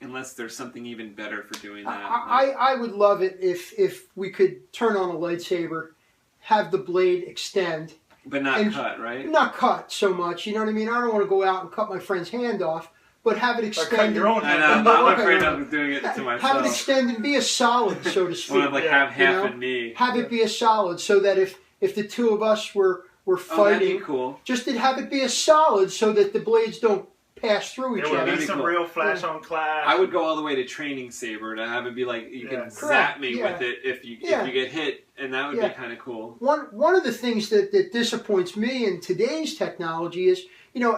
unless there's something even better for doing that. I would love it if we could turn on a lightsaber, have the blade extend, but not cut, right? Not cut so much. You know what I mean? I don't want to go out and cut my friend's hand off. But have it extend. Your own hand. I'm afraid of doing it to myself. Have it extend and be a solid, so to speak. Like have half a knee. Have it be a solid, so that if the two of us were fighting, that'd be cool. Just to have it be a solid, so that the blades don't pass through each other. There would be some real flash on clash. I would go all the way to training saber to have it be like you can zap me with it if you get hit, and that would be kind of cool. One of the things that disappoints me in today's technology is,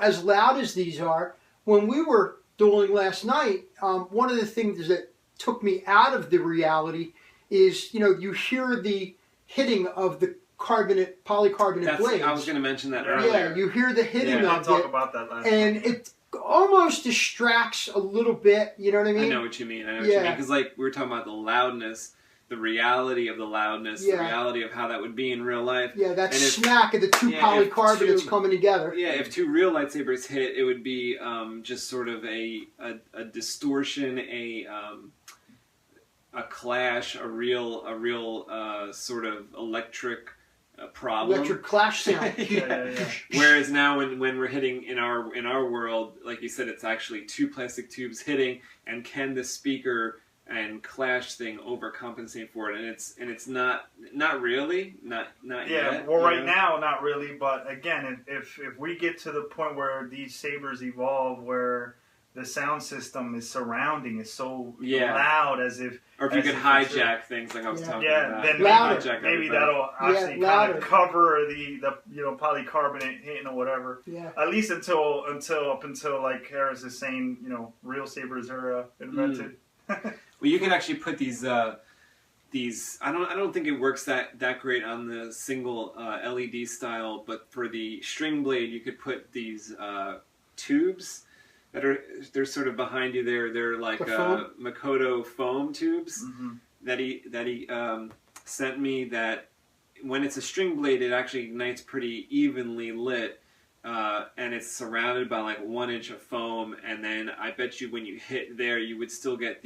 as loud as these are. When we were dueling last night, one of the things that took me out of the reality is, you hear the hitting of the polycarbonate blades. I was going to mention that earlier. Yeah, you hear the hitting of it. Talk about that last and it almost distracts a little bit, you know what I mean? I know what you mean. Because like we were talking about the loudness, the reality of the loudness, the reality of how that would be in real life. Yeah, that smack of the two polycarbonates coming together. Yeah, if two real lightsabers hit, it would be just sort of a distortion, a clash, a real sort of electric problem. Electric clash sound. Whereas now, when we're hitting in our world, like you said, it's actually two plastic tubes hitting, and can the speaker and clash thing overcompensate for it? And it's not really not yet. Well, right now, not really. But again, if we get to the point where these sabers evolve, where the sound system is surrounding, is so loud, as if, or if you could hijack things like I was talking about. Then maybe that'll actually kind of cover the polycarbonate hitting or whatever. Yeah. At least until like Harris is saying, real sabers are invented. Well, you can actually put these. I don't think it works that great on the single LED style, but for the string blade, you could put these tubes that they're sort of behind you. They're like Makoto foam tubes that he sent me. That when it's a string blade, it actually ignites pretty evenly lit. And it's surrounded by like 1 inch of foam, and then I bet you when you hit there, you would still get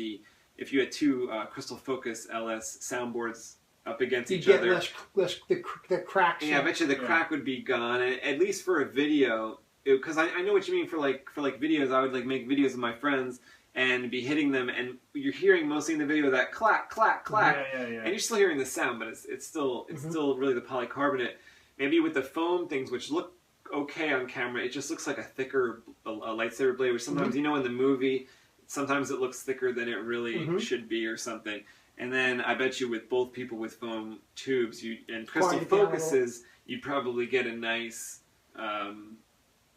if you had two Crystal Focus LS soundboards up against each other. You get less the crack. Yeah, I bet you the crack would be gone, and at least for a video, because I know what you mean for videos. I would like make videos of my friends and be hitting them, and you're hearing mostly in the video that clack, clack, clack, and you're still hearing the sound, but it's still really the polycarbonate. Maybe with the foam things, which look okay on camera, it just looks like a thicker lightsaber blade, which sometimes in the movie sometimes it looks thicker than it really should be or something. And then I bet you with both people with foam tubes and crystal focuses, you'd probably get a nice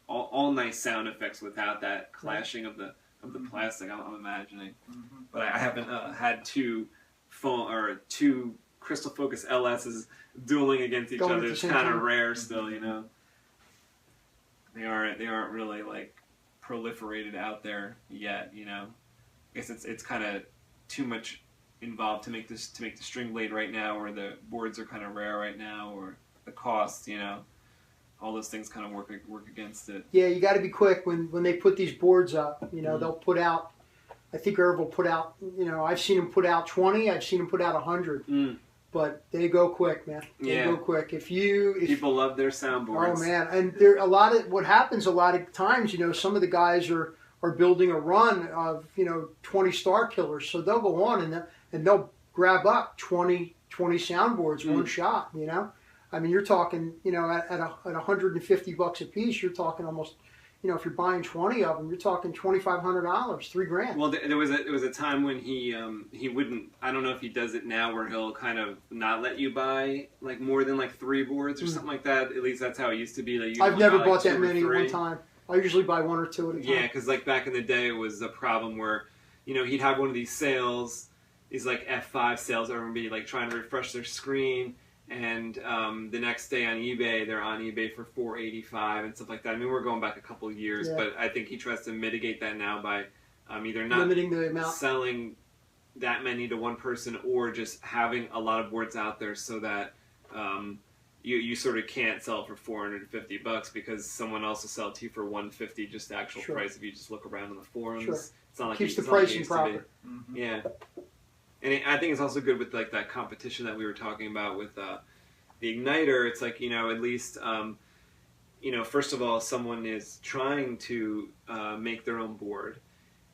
all nice sound effects without that clashing of the plastic, I'm imagining. But I haven't had two Crystal Focus LSs dueling against each other. It's kind of rare still, They aren't really like proliferated out there yet, I guess it's kind of too much involved to make the string blade right now, or the boards are kind of rare right now, or the cost, all those things kind of work against it. Yeah, you got to be quick when they put these boards up. They'll put out. I think Irv will put out. I've seen him put out 20. I've seen him put out 100. But they go quick, man. They go quick. If people love their soundboards. Oh man, and what happens a lot of times, some of the guys are building a run of 20 star killers, so they'll go on and they'll grab up 20 soundboards one shot. I mean, you're talking at $150 a piece, you're talking almost. If you're buying 20 of them, you're talking $2,500, $3,000. Well, there was a time when he wouldn't. I don't know if he does it now, where he'll kind of not let you buy like more than like 3 boards or something like that. At least that's how it used to be. Like, I've never bought that many at one time. I usually buy 1 or 2 at a time. Yeah, because like back in the day, it was a problem where he'd have one of these sales, these like F5 sales, everyone would be like trying to refresh their screen. And the next day on eBay, they're on eBay for $485 and stuff like that. I mean, we're going back a couple of years, but I think he tries to mitigate that now by either not limiting the amount, selling that many to one person, or just having a lot of boards out there so that you sort of can't sell it for $450 because someone else will sell it to you for $150, just the actual price if you just look around on the forums. Sure. It's not like keeps the pricing proper. Yeah. And I think it's also good with like that competition that we were talking about with the igniter. It's like at least first of all, someone is trying to make their own board,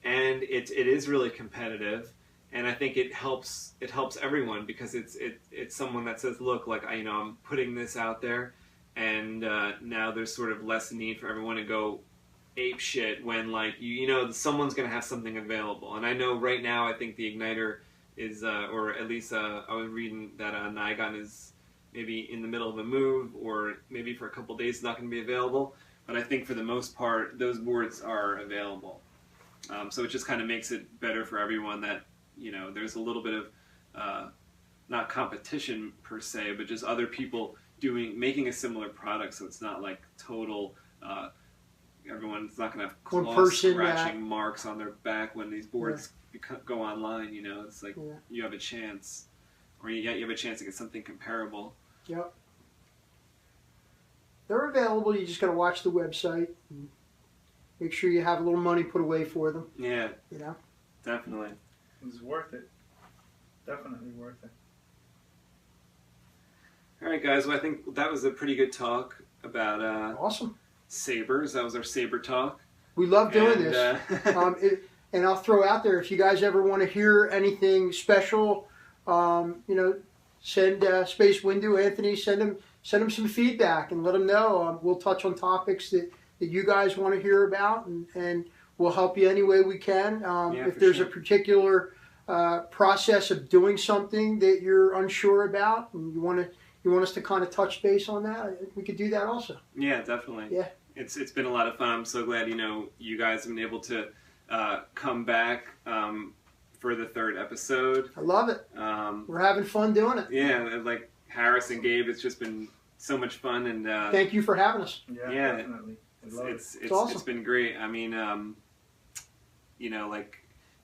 and it is really competitive, and I think it helps everyone because it's someone that says, look, like I'm putting this out there, and now there's sort of less need for everyone to go ape shit when like someone's gonna have something available. And I know right now I think the igniter is, or at least I was reading that Nigon is maybe in the middle of a move, or maybe for a couple days it's not going to be available. But I think for the most part, those boards are available. So it just kind of makes it better for everyone that, there's a little bit of, not competition per se, but just other people making a similar product. So it's not like total, everyone's not going to have claw scratching marks on their back when these boards go online, it's like you have a chance. or you have a chance to get something comparable. Yep. They're available. You just got to watch the website. And make sure you have a little money put away for them. Yeah. You know? Definitely. It's worth it. Definitely worth it. All right, guys. Well, I think that was a pretty good talk about Awesome. sabers. That was our saber talk. We love doing And, this. And I'll throw out there, if you guys ever want to hear anything special, send Space Window, Anthony, send him some feedback and let him know. We'll touch on topics that you guys want to hear about, and we'll help you any way we can. If there's a particular process of doing something that you're unsure about and you want us to kind of touch base on that, we could do that also. Yeah, definitely. Yeah. It's been a lot of fun. I'm so glad, you guys have been able to come back for the third episode. I love it. We're having fun doing it. Yeah, like Harris and Gabe, it's just been so much fun. And thank you for having us. Yeah, definitely. It's awesome. It's been great. I mean, like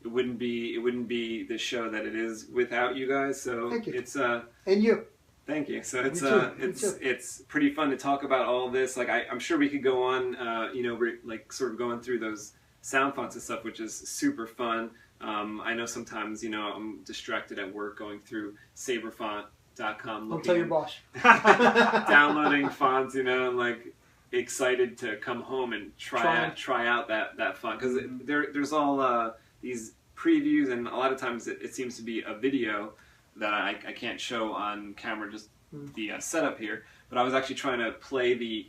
it wouldn't be the show that it is without you guys. So thank you. It's and you. Thank you. So it's Me too. it's pretty fun to talk about all of this. Like I'm sure we could go on. We're like sort of going through those sound fonts and stuff, which is super fun. I know sometimes I'm distracted at work going through saberfont.com. Don't tell your boss. Downloading fonts, and like excited to come home and try out that font, because there's all these previews, and a lot of times it seems to be a video that I can't show on camera, just the setup here. But I was actually trying to play the.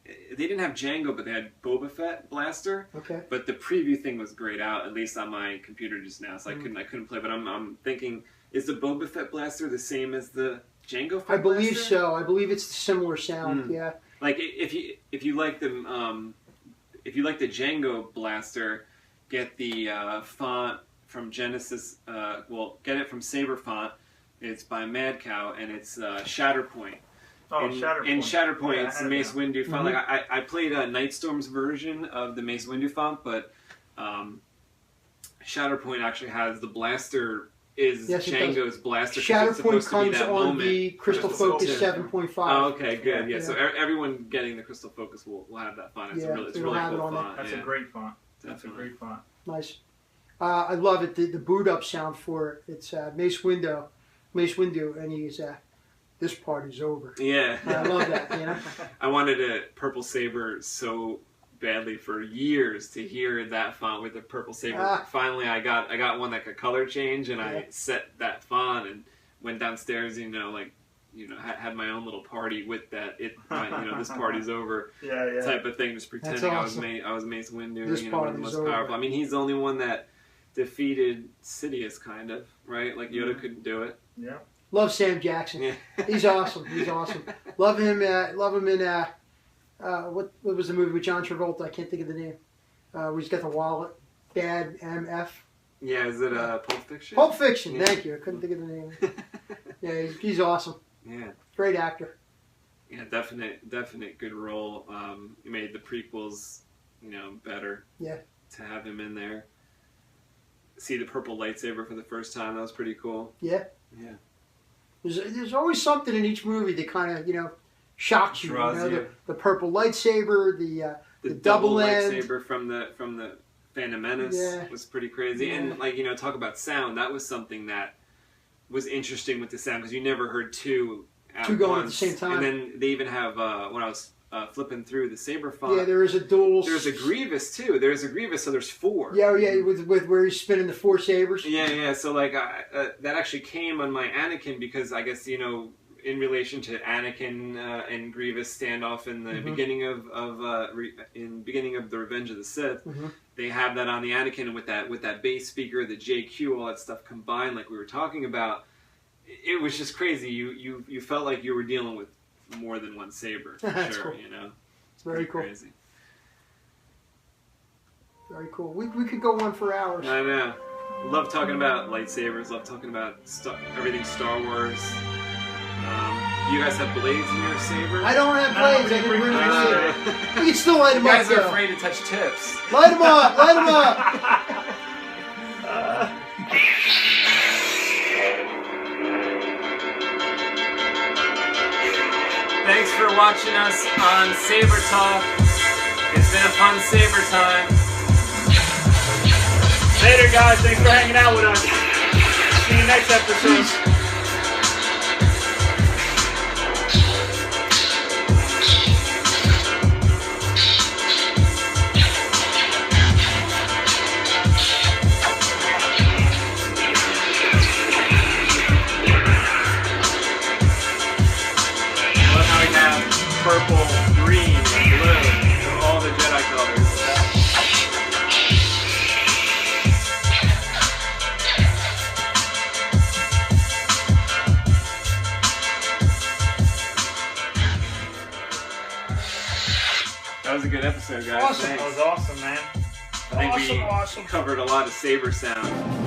They didn't have Django, but they had Boba Fett Blaster. Okay. But the preview thing was grayed out, at least on my computer just now, so I couldn't play. But I'm thinking, is the Boba Fett Blaster the same as the Django Fett I believe Blaster? so. I believe it's a similar sound. Yeah. Like if you like the Django Blaster, get the font from Genesis. Get it from Saber Font. It's by Mad Cow, and it's Shatterpoint. Oh, Shatterpoint. In Shatterpoint, it's the Mace Windu font. Like I played Nightstorm's version of the Mace Windu font, but Shatterpoint actually has the blaster is Django's blaster. Shatterpoint comes on the Crystal Focus 7.5. Oh, okay, good. Yeah, so everyone getting the Crystal Focus will have that font. It's it's really cool font. That's a great font. That's a great font. Nice. I love it. The boot up sound for it. It's Mace Windu, and he's this part is over. Yeah. I love that. I wanted a purple saber so badly for years to hear that font with the purple saber. Finally, I got one that could color change, and I set that font and went downstairs. Had my own little party with that. This party's over. Type of thing, just pretending awesome. I was Mace Windu. This one of the most powerful. I mean, he's the only one that defeated Sidious, kind of, right? Like Yoda couldn't do it. Yeah. Love Sam Jackson. Yeah. He's awesome. Love him in what was the movie with John Travolta? I can't think of the name. Where he's got the wallet. Bad MF. Yeah, is it Pulp Fiction? Pulp Fiction. Yeah. Thank you. I couldn't think of the name. Yeah, he's awesome. Yeah. Great actor. Yeah, definite good role. He made the prequels, better. Yeah. To have him in there. See the purple lightsaber for the first time. That was pretty cool. Yeah. Yeah. There's always something in each movie that kind of shocks you. The purple lightsaber, the double end lightsaber from the Phantom Menace was pretty crazy. Yeah. And talk about sound. That was something that was interesting with the sound, because you never heard two going at the same time. And then they even have when I was flipping through the Saber font. Yeah, there is a dual. There's a Grievous too. There's a Grievous, so there's 4. Yeah, with where he's spinning the 4 sabers. Yeah. So that actually came on my Anakin, because I guess in relation to Anakin and Grievous standoff in the beginning of the Revenge of the Sith, they have that on the Anakin, and with that bass speaker, the JQ, all that stuff combined, like we were talking about, it was just crazy. You felt like you were dealing with more than one saber, for sure. Cool. It's very cool. Crazy. Very cool. We could go on for hours. I know. Love talking about lightsabers. Love talking about everything Star Wars. Do you guys have blades in your saber? I don't have blades. I didn't bring my saber. We can still light them up. You guys are afraid to touch tips. Light them up. Light them up. thanks for watching us on Saber Talk. It's been a fun Saber time. Later, guys. Thanks for hanging out with us. See you next episode. Purple, green, and blue, all the Jedi colors. That was a good episode, guys. Awesome. Thanks. That was awesome, man. I think we covered a lot of Saber sound.